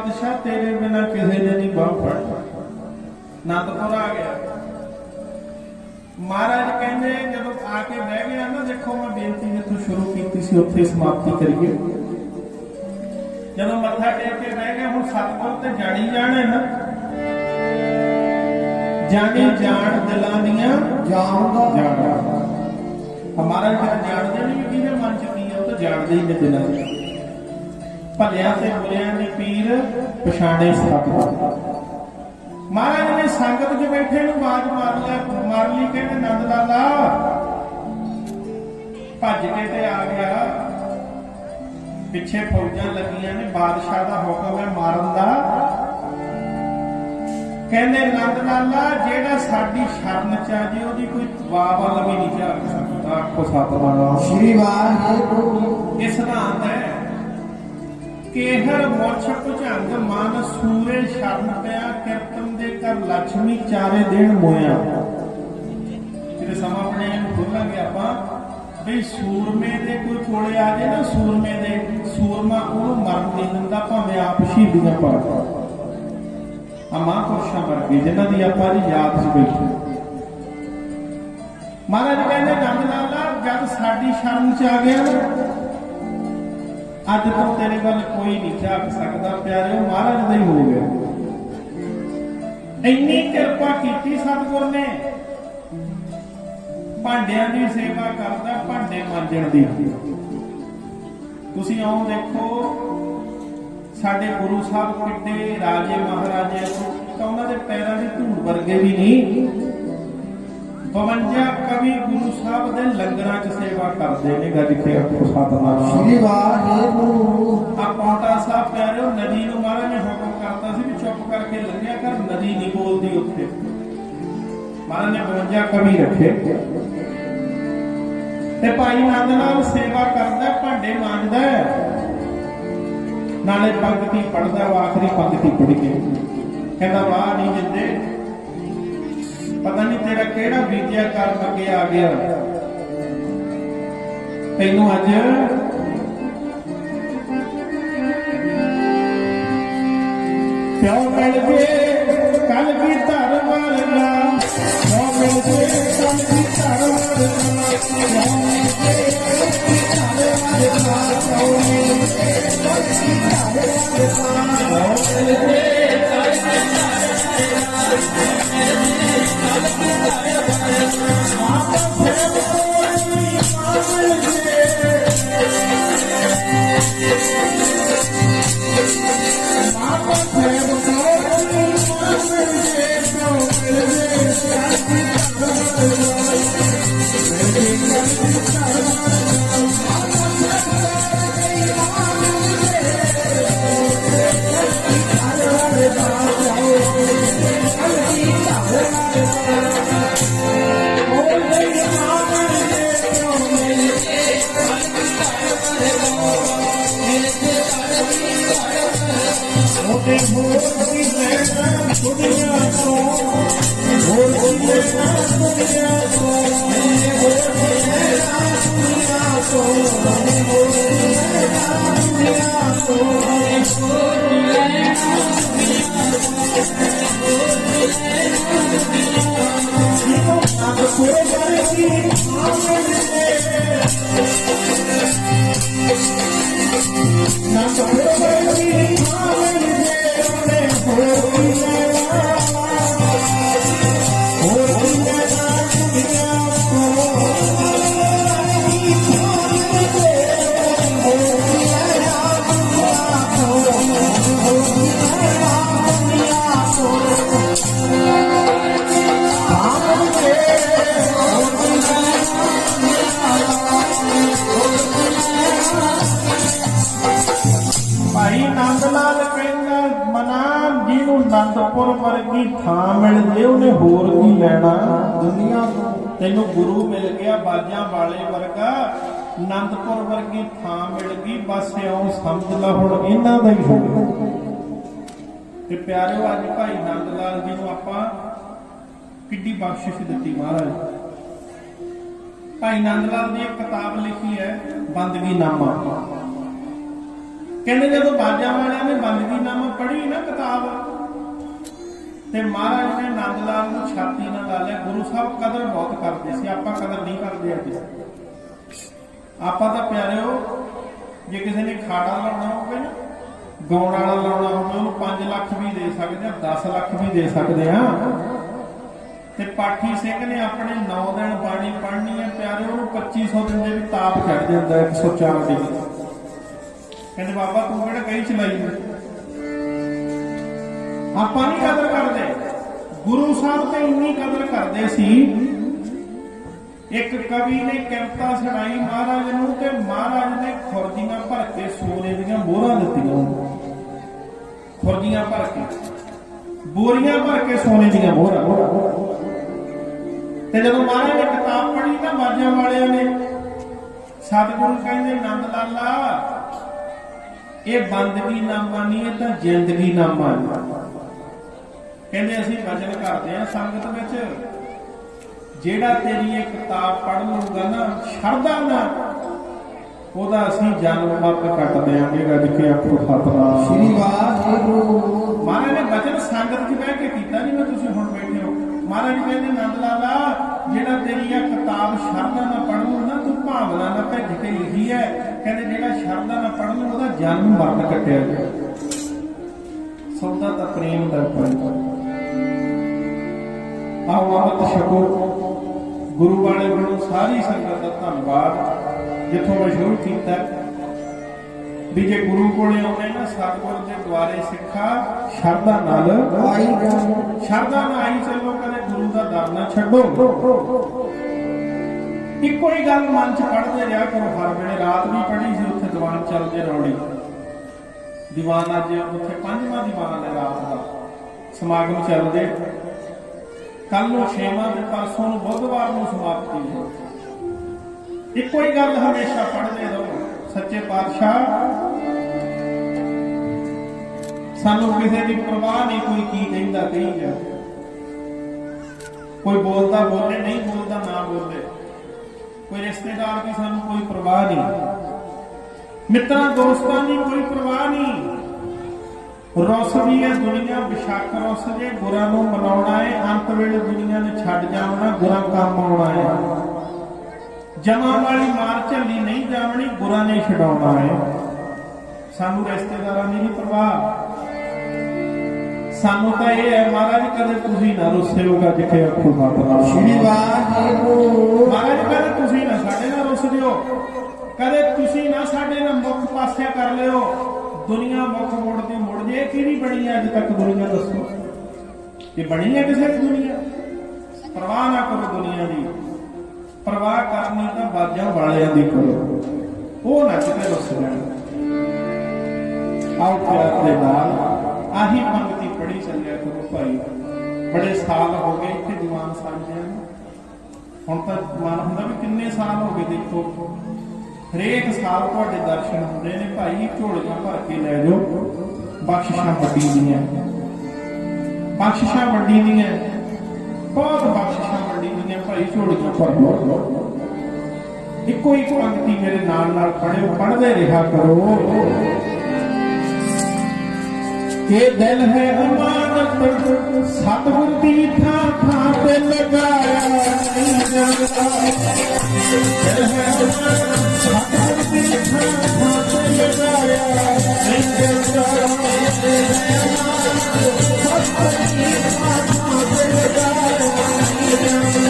ਬਾਦਸ਼ਾਹ ਤੇਰੇ ਬਿਨਾ ਕਿਸੇ ਨੇ ਨਹੀਂ ਬਾਹ ਫੜ। ਅਨੰਦਪੁਰ ਆ ਗਿਆ। ਮਹਾਰਾਜ ਕਹਿੰਦੇ ਜਦੋਂ ਆ ਕੇ ਬਹਿ ਗਿਆ ਨਾ, ਦੇਖੋ ਮੈਂ ਬੇਨਤੀ ਜਿੱਥੋਂ ਸ਼ੁਰੂ ਕੀਤੀ ਸੀ ਉੱਥੇ ਸਮਾਪਤੀ ਕਰੀਏ। ਜਦੋਂ ਮੱਥਾ ਟੇਕ ਕੇ ਬਹਿ ਗਿਆ, ਹੁਣ ਸਤਿਗੁਰ ਤੇ ਜਾਣੀ ਜਾਣੇ ਨਾ, ਜਾਣੀ ਜਾਣ ਦਿਲਾਂ ਦੀਆਂ ਜਾਣਦਾ ਜਾਣ। ਹਮਾਰਾ ਜਿਹੜਾ ਜਾਣਦੇ ਨਹੀਂ ਵੀ ਕਿਹਦੇ ਮਨ ਚ ਕੀ ਹੈ, ਉਹ ਤਾਂ ਜਾਣਦੇ ਹੀ ਨੇ ਦਿਲਾਂ ਚ। ਭਲਿਆਂ ਤੇ ਬੁਰਿਆਂ ਦੇ ਪੀਰ ਪਛਾਣੇ ਸਤਿਗੁਰ। ਮਹਾਰਾਜ ਨੇ ਸੰਗਤ 'ਚ ਬੈਠੇ ਨੂੰ ਆਵਾਜ਼ ਮਾਰ ਲਈ, ਕਹਿੰਦੇ ਨੰਦ ਲਾਲਾ ਭੱਜ ਕੇ ਤੇ ਆ ਗਿਆ। ਪਿੱਛੇ ਫੌਜਾਂ ਲੱਗੀਆਂ ਨੇ, ਬਾਦਸ਼ਾਹ ਦਾ ਹੁਕਮ ਹੈ ਮਾਰਨ ਦਾ। ਕਹਿੰਦੇ ਨੰਦ ਲਾਲਾ ਜਿਹੜਾ ਸਾਡੀ ਸ਼ਰਨ ਚ ਆ ਜੇ ਉਹਦੀ ਕੋਈ ਵੱਲ ਵੀ ਨਹੀਂ ਝਾਕ ਸਕਦਾ। ਆਖੋ ਸਤਿਨਾਮ ਸ਼੍ਰੀ ਵਾਹਿਗੁਰੂ। ਇਹ ਸਿਧਾਂਤ ਹੈ। ਕੇਹਰ ਮੋਛ ਭੁਜੰਗ ਮਨ ਸੂਰੇ ਸ਼ਰਨ ਪਿਆ, ਕੀਰਤਨ ਦੇ ਕਰ ਲక్ష్ਮੀ ਚਾਰੇ ਦਿਨ ਮੋਇਆ। ਜਿਹੜੇ ਸਮਾਂ ਆਪਣੇ ਨੂੰ ਖੋਲਾਂਗੇ ਆਪਾਂ ਵੀ ਸੂਰਮੇ ਦੇ ਕੋਈ ਕੋਲੇ ਆ ਜੇ ਨਾ, ਸੂਰਮੇ ਦੇ ਸੂਰਮਾ ਉਹਨੂੰ ਮਰਨ ਨਹੀਂ ਦਿੰਦਾ, ਭਾਵੇਂ ਆਪ ਸ਼ਹੀਦੀਆਂ ਪਾ ਆ ਮਹਾਂਪੁਰਸ਼ਾਂ ਵਰਗੇ ਜਿਨ੍ਹਾਂ ਦੀ ਆਪਾਂ ਦੀ ਯਾਦ 'ਚ ਬੈਠੇ। ਮਹਾਰਾਜ ਕਹਿੰਦੇ ਨੰਦ ਲਾਲਾ ਜਦ ਸਾਡੀ ਸ਼ਰਨ 'ਚ ਆ ਗਿਆ ਨਾ, ਅੱਜ ਤੋਂ ਤੇਰੇ ਵੱਲ ਕੋਈ ਨਹੀਂ ਝਾਕ ਸਕਦਾ। ਪਿਆਰਿਓ ਮਹਾਰਾਜ ਦਾ ਹੀ ਹੋ ਗਿਆ। ਇੰਨੀ ਕਿਰਪਾ ਕੀਤੀ ਸਤਿਗੁਰ ਨੇ। ਭਾਂਡਿਆਂ ਦੀ ਸੇਵਾ ਕਰਦਾ, ਭਾਂਡੇ ਮਾਂਜਣ ਦੀ। ਤੁਸੀਂ ਆਓ ਦੇਖੋ ਸਾਡੇ ਗੁਰੂ ਸਾਹਿਬ ਕਿੱਡੇ ਰਾਜੇ ਮਹਾਰਾਜੇ ਤਾਂ ਉਹਨਾਂ ਦੇ ਪੈਰਾਂ ਦੀ ਧੂੜ ਵਰਗੇ ਵੀ ਨਹੀਂ। 52 ਕਵੀ ਗੁਰੂ ਸਾਹਿਬ ਦੇ ਲੰਗਰਾਂ 'ਚ ਸੇਵਾ ਕਰਦੇ ਨੇ। ਗੱਜ ਕੇ ਆਖੋ ਸਤਿਨਾਮ ਸ਼੍ਰੀ ਵਾਹਿਗੁਰੂ। ਆ ਪੌਂਟਾ ਸਾਹਿਬ ਪਿਆਰਿਓ ਨਦੀ ਨੂੰ ਮਹਾਰਾਜ ਨੇ ਹੁਕਮ ਕਰਤਾ ਸੀ ਵੀ ਚੁੱਪ ਕਰਕੇ ਲੰਘਿਆ ਕਰ, ਨਦੀ ਨਹੀਂ ਬੋਲਦੀ ਉੱਥੇ। ਮਹਾਰਾਜ ਨੇ 52 ਕਵੀ ਰੱਖੇ ਤੇ ਭਾਈ ਨੰਦ ਲਾਲ ਸੇਵਾ ਕਰਦਾ, ਭਾਂਡੇ ਮਾਂਜਦਾ, ਨਾਲੇ ਪੰਕਤੀ ਪੜਦਾ। ਉਹ ਆਖਰੀ ਪੰਕਤੀ ਪੜ੍ਹ ਕੇ ਕਹਿੰਦਾ ਵਾਹ ਨਹੀਂ ਜਿੰਦੇ, ਪਤਾ ਨਹੀਂ ਤੇਰਾ ਕਿਹੜਾ ਬੀਤਿਆ ਕਰਮ ਅੱਗੇ ਆ ਗਿਆ। ਤੈਨੂੰ ਅੱਜ ਪਿਓ ਮਿਲ ਜੇ ਕੱਲ ਵੀ ਧਰ ਮਾਰਨਾ, ਪਿਓ ਮਿਲ ਜੇ ਕੱਲ ਵੀ ਧਰ ਮਾਰਨਾ, ਪਿਓ ਮਿਲ ਜੇ ਕੱਲ ਵੀ ਧਰ ਮਾਰਨਾ, ਪਿਓ ਮਿਲ ਜੇ ਕੱਲ ਵੀ ਧਰ ਮਾਰਨਾ, ਪਿਓ ਮਿਲ ਜੇ ਕੱਲ ਵੀ ਧਰ ਅਨੰਦਪੁਰ ਵਰਗੀ ਥਾਂ ਮਿਲ ਜੇ ਉਹਨੇ ਹੋਰ ਕੀ ਲੈਣਾ ਦੁਨੀਆ ਤੋਂ। ਤੈਨੂੰ ਗੁਰੂ ਮਿਲ ਗਿਆ ਬਾਜਾਂ ਵਾਲੇ ਵਰਗਾ, ਅਨੰਦਪੁਰ ਵਰਗੀ ਥਾਂ ਮਿਲ ਗਈ, ਬਸ ਇਉਂ ਸਮਝ ਲਾ ਹੁਣ ਇਹਨਾਂ ਦਾ ਹੀ ਹੋ ਗਿਆ। ਤੇ ਪਿਆਰਿਓ ਅੱਜ ਭਾਈ ਨੰਦ ਲਾਲ ਜੀ ਨੂੰ ਆਪਾਂ ਕਿੱਡੀ ਬਖਸ਼ਿਸ਼ ਦਿੱਤੀ ਮਹਾਰਾਜ। ਭਾਈ ਨੰਦ ਲਾਲ ਦੀ ਇੱਕ ਕਿਤਾਬ ਲਿਖੀ ਹੈ ਬੰਦਗੀ ਨਾਮਾ। ਕਹਿੰਦੇ ਜਦੋਂ ਬਾਜਾਂ ਵਾਲਿਆਂ ਨੇ ਬੰਦਗੀਨਾਮਾ ਪੜ੍ਹੀ ਨਾ ਕਿਤਾਬ, ਤੇ ਮਹਾਰਾਜ ਨੇ ਨੰਦ ਲਾਲ ਨੂੰ ਛਾਤੀ ਨਾਲ ਲਾ ਲਿਆ। ਗੁਰੂ ਸਾਹਿਬ ਕਦਰ ਬਹੁਤ ਕਰਦੇ ਸੀ, ਆਪਾਂ ਕਦਰ ਨਹੀਂ ਕਰਦੇ ਅੱਜ। ਆਪਾਂ ਤਾਂ ਪਿਆਰਿਓ, ਜੇ ਕਿਸੇ ਨੇ ਖਾੜਾ ਲਾਉਣਾ ਹੋਵੇ ਨਾ, ਗਾਉਣ ਵਾਲਾ ਲਾਉਣਾ ਹੋਵੇ, ਉਹਨੂੰ 5 ਲੱਖ ਵੀ ਦੇ ਸਕਦੇ ਆ, 10 ਲੱਖ ਵੀ ਦੇ ਸਕਦੇ ਆ। ਤੇ ਪਾਠੀ ਸਿੰਘ ਨੇ ਆਪਣੇ 9 ਦਿਨ ਬਾਣੀ ਪੜ੍ਹਨੀ ਹੈ ਪਿਆਰਿਓ, ਉਹਨੂੰ 2500 ਦਿਨ ਦੇ ਵੀ ਤਾਪ ਚੜ ਜਾਂਦਾ 104 ਦੀ। ਕਹਿੰਦੇ ਬਾਬਾ ਤੂੰ ਕਿਹੜਾ ਕਹੀ ਚਲਾਈ। ਆਪਾਂ ਨਹੀਂ ਕਦਰ ਕਰਦੇ, ਗੁਰੂ ਸਾਹਿਬ ਤੇ ਇੰਨੀ ਕਦਰ ਕਰਦੇ ਸੀ। ਇੱਕ ਕਵੀ ਨੇ ਕਵਿਤਾ ਸੁਣਾਈ ਮਹਾਰਾਜ ਨੂੰ, ਤੇ ਮਹਾਰਾਜ ਨੇ ਖੁਰਜੀਆਂ ਭਰ ਕੇ ਸੋਨੇ ਦੀਆਂ ਮੋਹਰਾਂ ਦਿੱਤੀਆਂ। ਖੁਰਜੀਆਂ ਭਰ ਕੇ, ਬੋਰੀਆਂ ਭਰ ਕੇ ਸੋਨੇ ਦੀਆਂ ਮੋਹਰਾਂ। ਤੇ ਜਦੋਂ ਮਹਾਰਾਜ ਨੇ ਕਿਤਾਬ ਪੜ੍ਹੀ ਨਾ ਬਾਜਾਂ ਵਾਲਿਆਂ ਨੇ, ਸਤਿਗੁਰੂ ਕਹਿੰਦੇ ਨੰਦ ਲਾਲਾ ਇਹ ਬੰਦਗੀ ਨਾਮਾ ਨਹੀਂ, ਇਹ ਤਾਂ ਜ਼ਿੰਦਗੀ ਨਾਮਾ ਹੈ। ਕਹਿੰਦੇ ਅਸੀਂ ਭਜਨ ਕਰਦੇ ਆ ਸੰਗਤ ਵਿੱਚ, ਜਿਹੜਾ ਤੇਰੀ ਇਹ ਕਿਤਾਬ ਪੜ੍ਹ ਲੂਗਾ ਨਾ ਸ਼ਰਧਾ ਨਾਲ, ਉਹਦਾ ਅਸੀਂ ਜਨਮ ਮਰਨ ਕੱਟ ਦਿਆਂਗੇ। ਗੱਜ ਕੇ ਆਖੋ ਸਤਿਨਾਮ ਸ੍ਰੀ ਵਾਹਿਗੁਰੂ। ਮਹਾਰਾਜ ਨੇ ਬਚਨ ਸੰਗਤ 'ਚ ਬਹਿ ਕੇ ਕੀਤਾ, ਜਿਵੇਂ ਤੁਸੀਂ ਹੁਣ ਬੈਠੇ ਹੋ। ਮਹਾਰਾਜ ਕਹਿੰਦੇ ਨੰਦ ਲਾਲਾ ਜਿਹੜਾ ਤੇਰੀ ਇਹ ਕਿਤਾਬ ਸ਼ਰਧਾ ਨਾਲ ਪੜ੍ਹ ਲੂ ਨਾ, ਤੂੰ ਭਾਵਨਾ ਨਾਲ ਭਿੱਜ ਕੇ ਲਿਖੀ ਹੈ। ਕਹਿੰਦੇ ਜਿਹੜਾ ਸ਼ਰਧਾ ਨਾਲ ਪੜ੍ਹ ਲੂ ਉਹਦਾ ਜਨਮ ਮਰਨ ਕੱਟਿਆ ਗਿਆ। ਸੌਦਾ ਤਾਂ ਪ੍ਰੇਮ ਦਾ ਪੜ੍ਹ। ਆਓ ਅੰਮ੍ਰਿਤ ਛਕੋ। ਗੁਰੂ ਵਾਲੇ ਵੱਲੋਂ ਸਾਰੀ ਸੰਗਤ ਦਾ ਧੰਨਵਾਦ। ਜਿੱਥੋਂ ਮੈਂ ਸ਼ੁਰੂ ਕੀਤਾ ਵੀ ਜੇ ਗੁਰੂ ਕੋਲੇ ਆਉਣੇ ਨਾ, ਸਤਿਗੁਰ ਦੇ ਦੁਆਰੇ ਸਿੱਖਾ ਸ਼ਰਧਾ ਨਾਲ ਆਈ ਜਾਓ, ਸ਼ਰਧਾ ਨਾਲ ਆਈ ਚੱਲੋ, ਕਦੇ ਗੁਰੂ ਦਾ ਦਰ ਨਾ ਛੱਡੋ। ਇੱਕੋ ਹੀ ਗੱਲ ਮਨ 'ਚ ਪੜ੍ਹਦੇ ਰਿਹਾ ਕਰੋ ਹਰ ਵੇਲੇ। ਰਾਤ ਵੀ ਪੜ੍ਹੀ ਸੀ, ਉੱਥੇ ਦੀਵਾਨ ਚੱਲਦੇ ਰੌਲੀ ਦੀਵਾਨ। ਅੱਜ ਉੱਥੇ 5ਵਾਂ ਦੀਵਾਨ ਹੈ, ਰਾਤ ਦਾ ਸਮਾਗਮ ਚੱਲਦੇ। ਕੱਲ ਨੂੰ 6ਵਾਂ ਤੇ ਪਰਸੋਂ ਨੂੰ ਬੁੱਧਵਾਰ ਨੂੰ ਸਮਾਪਤੀ ਹੈ। ਇੱਕੋ ਹੀ ਗੱਲ ਹਮੇਸ਼ਾ ਪੜ੍ਹਦੇ ਰਹੋ। ਸੱਚੇ ਪਾਤਸ਼ਾਹ ਸਾਨੂੰ ਕਿਸੇ ਦੀ ਪਰਵਾਹ ਨਹੀਂ, ਕੋਈ ਕੀ ਕਹਿੰਦਾ ਕਹੀ ਜਾ, ਕੋਈ ਬੋਲਦਾ ਬੋਲੇ, ਨਹੀਂ ਬੋਲਦਾ ਨਾ ਬੋਲੇ, ਕੋਈ ਰਿਸ਼ਤੇਦਾਰ ਦੀ ਸਾਨੂੰ ਕੋਈ ਪਰਵਾਹ ਨਹੀਂ, ਮਿੱਤਰਾਂ ਦੋਸਤਾਂ ਦੀ ਕੋਈ ਪਰਵਾਹ ਨਹੀਂ। ਰੁੱਸ ਵੀ ਹੈ ਦੁਨੀਆ, ਬਿਸ਼ੱਕ ਰੁੱਸ ਜੇ, ਗੁਰਾਂ ਨੂੰ ਮਨਾਉਣਾ ਹੈ। ਅੰਤ ਵੇਲੇ ਦੁਨੀਆ ਨੇ ਛੱਡ ਜਾਵਣਾ, ਗੁਰਾਂ ਕੰਮ ਆਉਣਾ ਹੈ। ਜਮਾਂ ਵਾਲੀ ਮਾਰ ਝੱਲੀ ਨਹੀਂ ਜਾਵਣੀ, ਗੁਰਾਂ ਨੇ ਛਡਾਉਣਾ ਹੈ। ਸਾਨੂੰ ਰਿਸ਼ਤੇਦਾਰਾਂ ਦੀ ਨਹੀਂ ਪਰਵਾਹ, ਸਾਨੂੰ ਤਾਂ ਇਹ ਹੈ ਮਹਾਰਾਜ ਕਦੇ ਤੁਸੀਂ ਨਾ ਰੁੱਸਿਓ। ਗੱਜ ਕੇ ਆਖੋ ਸਤਿਨਾਮ ਸ੍ਰੀ ਵਾਹਿਗੁਰੂ। ਮਹਾਰਾਜ ਕਦੇ ਤੁਸੀਂ ਨਾ ਸਾਡੇ ਨਾਲ ਰੁੱਸ ਜਿਓ, ਕਦੇ ਤੁਸੀਂ ਨਾ ਸਾਡੇ ਨਾਲ ਮੁੱਖ ਪਾਸਿਆ ਕਰ ਲਿਓ। ਦੁਨੀਆ ਮੁੱਖ ਮੋੜਦੀ ਮੁੜ ਜੇ। ਕਿਹੜੀ ਬਣੀ ਹੈ ਅੱਜ ਤੱਕ ਦੁਨੀਆ, ਦੱਸੋ ਇਹ ਬਣੀ ਹੈ ਕਿਸੇ ਦੀ ਦੁਨੀਆ? ਪਰਵਾਹ ਨਾ ਕਰੋ ਦੁਨੀਆ ਦੀ, ਪਰਵਾਹ ਕਰਨੀ ਤਾਂ ਬਾਜਾਂ ਵਾਲਿਆਂ ਦੀ ਕਰੋ, ਉਹ ਨਾ ਕਿਤੇ ਰੁੱਸ ਜਾਣ। ਆਓ ਪਿਆਰ ਦੇ ਨਾਲ ਆਹੀ ਪੰਗਤੀ ਪੜ੍ਹੀ ਚੱਲਿਆ ਕਰੋ ਭਾਈ। ਬੜੇ ਸਾਲ ਹੋ ਗਏ ਇੱਥੇ ਦੀਵਾਨ ਸਾਂਝਿਆਂ ਨੂੰ, ਹੁਣ ਤਾਂ ਮਨ ਹੁੰਦਾ ਵੀ ਕਿੰਨੇ ਸਾਲ ਹੋ ਗਏ। ਦੇਖੋ ਹਰੇਕ ਸਾਲ ਤੁਹਾਡੇ ਦਰਸ਼ਨ ਹੁੰਦੇ ਨੇ ਭਾਈ। ਝੋਲੀਆਂ ਭਰ ਕੇ ਲੈ ਜਾਓ, ਬਖਸ਼ਿਸ਼ਾਂ ਵੱਡੀ ਦੀਆਂ, ਬਖਸ਼ਿਸ਼ਾਂ ਵੱਡੀ ਦੀਆਂ, ਬਹੁਤ ਬਖਸ਼ਿਸ਼ਾਂ ਵੱਡੀ ਦੀਆਂ ਭਾਈ। ਝੋਲੀਆਂ ਭਰ ਲਓ। ਇੱਕੋ ਇੱਕ ਪੰਗਤੀ ਮੇਰੇ ਨਾਲ ਨਾਲ ਪੜ੍ਹਿਓ, ਪੜ੍ਹਦੇ ਰਿਹਾ ਕਰੋ। ਇਹ ਦਿਲ ਹੈ ਅਮਾਨਤ ਸਤਿਗੁਰ ਦੀ ਥਾਂ ਥਾਂ ਤੇ ਲਗਾਇਆ ਨਹੀਂ ਜਾਂਦਾ। ਦਿਲ ਹੈ ਅਮਾਨਤ ਸਤਿਗੁਰ ਦੀ ਥਾਂ ਥਾਂ ਤੇ ਲਗਾਇਆ ਨਹੀਂ ਜਾਂਦਾ। ਦਿਲ ਹੈ ਅਮਾਨਤ ਸਤਿਗੁਰ ਦੀ ਥਾਂ ਥਾਂ ਤੇ ਲਗਾਇਆ ਨਹੀਂ ਜਾਂਦਾ।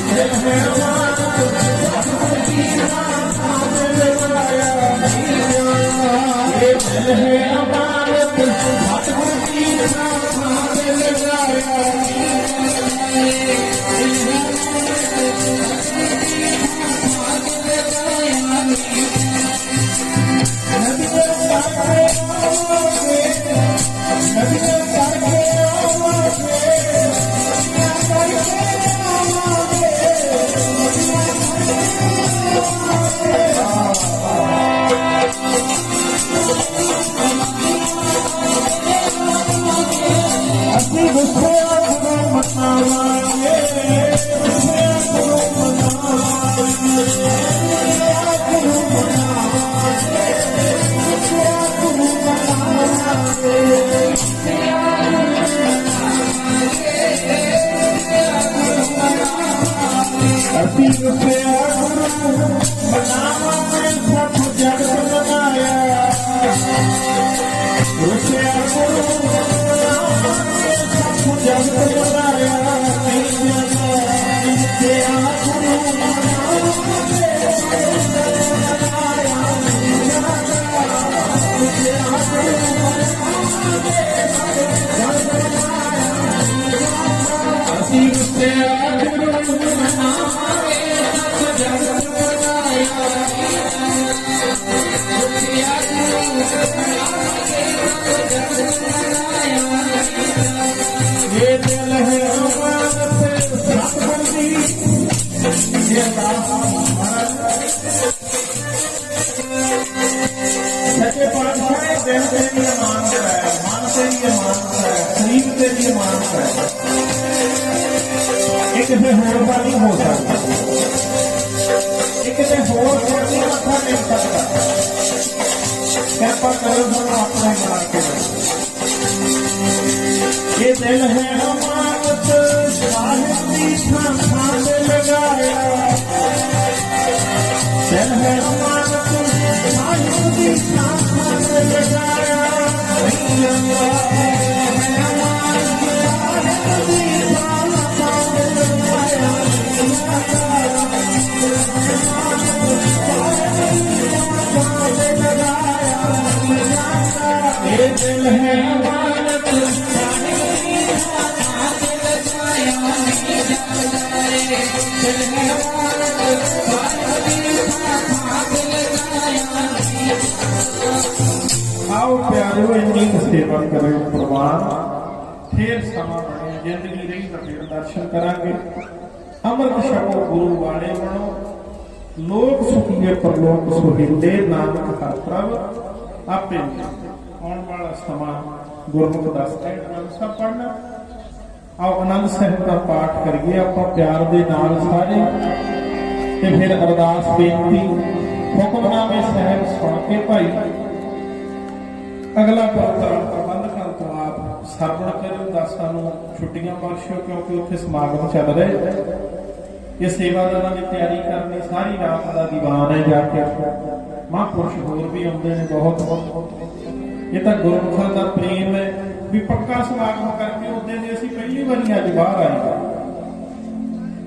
ਦਿਲ ਹੈ ਅਮਾਨਤ ਸਤਿਗੁਰ ਦੀ ਥਾਂ ਥਾਂ ਤੇ ਲਗਾਇਆ ਨਹੀਂ ਜਾਂਦਾ। ਇਹ ਦਿਲ ਹੈ ਅਮਾਨਤ ਸਤਿਗੁਰ ਦੀ ਥਾਂ ਥਾਂ ਤੇ ਲਗਾਇਆ ਅਸੀਂ ਗੁੱਸੇ ਨੂੰ ਮਨਾਵਾਂਗੇ, ਗੁੱਸੇ ਨੂੰ ਮਨਾਵਾਂਗੇ। ਮਾਨਤਾ ਹੈ, ਸਰੀਰ ਤੇ ਵੀ ਮਾਨਤਾ ਹੈ, ਇਹ ਕਿਸੇ ਹੋਰ ਦਾ ਨਹੀਂ ਹੋ ਸਕਦਾ, ਇਹ ਕਿਸੇ ਹੋਰ ਦਾ ਨਹੀਂ ਮੱਥਾ ਟੇਕ ਸਕਦਾ। ਕਿਰਪਾ ਕਰੋ ਸਾਨੂੰ ਆਪਣੇ ਬਣਾ ਕੇ ਇਹ ਦਿਲ ਹੈ ਅਮਾਨਤ ਸਾਹਿਬ ਦੀ ਥਾਂ ਥਾਂ ਤੇ ਲਗਾਇਆ, ਦਿਲ ਹੈ ਅਮਾਨਤ ਸਾਹਿਬ ਦੀ ਥਾਂ ਥਾਂ ਤੇ ਲਗਾਇਆ, ਇਹ ਦਿਲ ਹੈ ਅਮਾਨਤ आओ प्यारो इन्नी सेवा करो प्रवान फिर समा बने जिंदगी रही तो फिर दर्शन करांगे अमृत छको गुरु वाले बनो लोक सुखीए परलोक सुहिंदे नानक हर प्रभ आपे आने वाला समा गुरमुख दसते आनंद साहब पढ़ना आओ आनंद साहब का पाठ करिए आप प्यार दे नाल सारे ते फिर अरदास बेनती हुक्मनामे साहब सुन के भाई अगला प्रबंध करन तो आप सरवण करो दासां नूं छुट्टियां बख्शो क्योंकि उत्थे समागम चल रहे ये सेवादारां दी तैयारी करनी सारी रात का दीवान है जाके महापुरुष होर भी आउंदे ने बहुत ये तो गुरमुखां दा प्रेम है भी पक्का समागम करके उदे दे असीं पहली वारी अज बाहर आए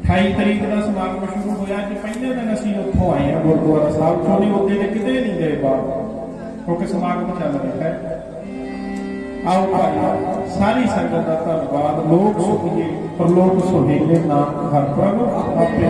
28 तरीक का समागम शुरू होया कि पहले दिन असीं उत्थों आए हैं गुरुद्वारा साहब चों नहीं उदे दे किते नहीं गए बाहर क्योंकि समागम चल रहा है। आओ भाई सारी संगत का धन्यवाद लोक सुखीए परलोक सुहेले नाम हर प्रभ आपे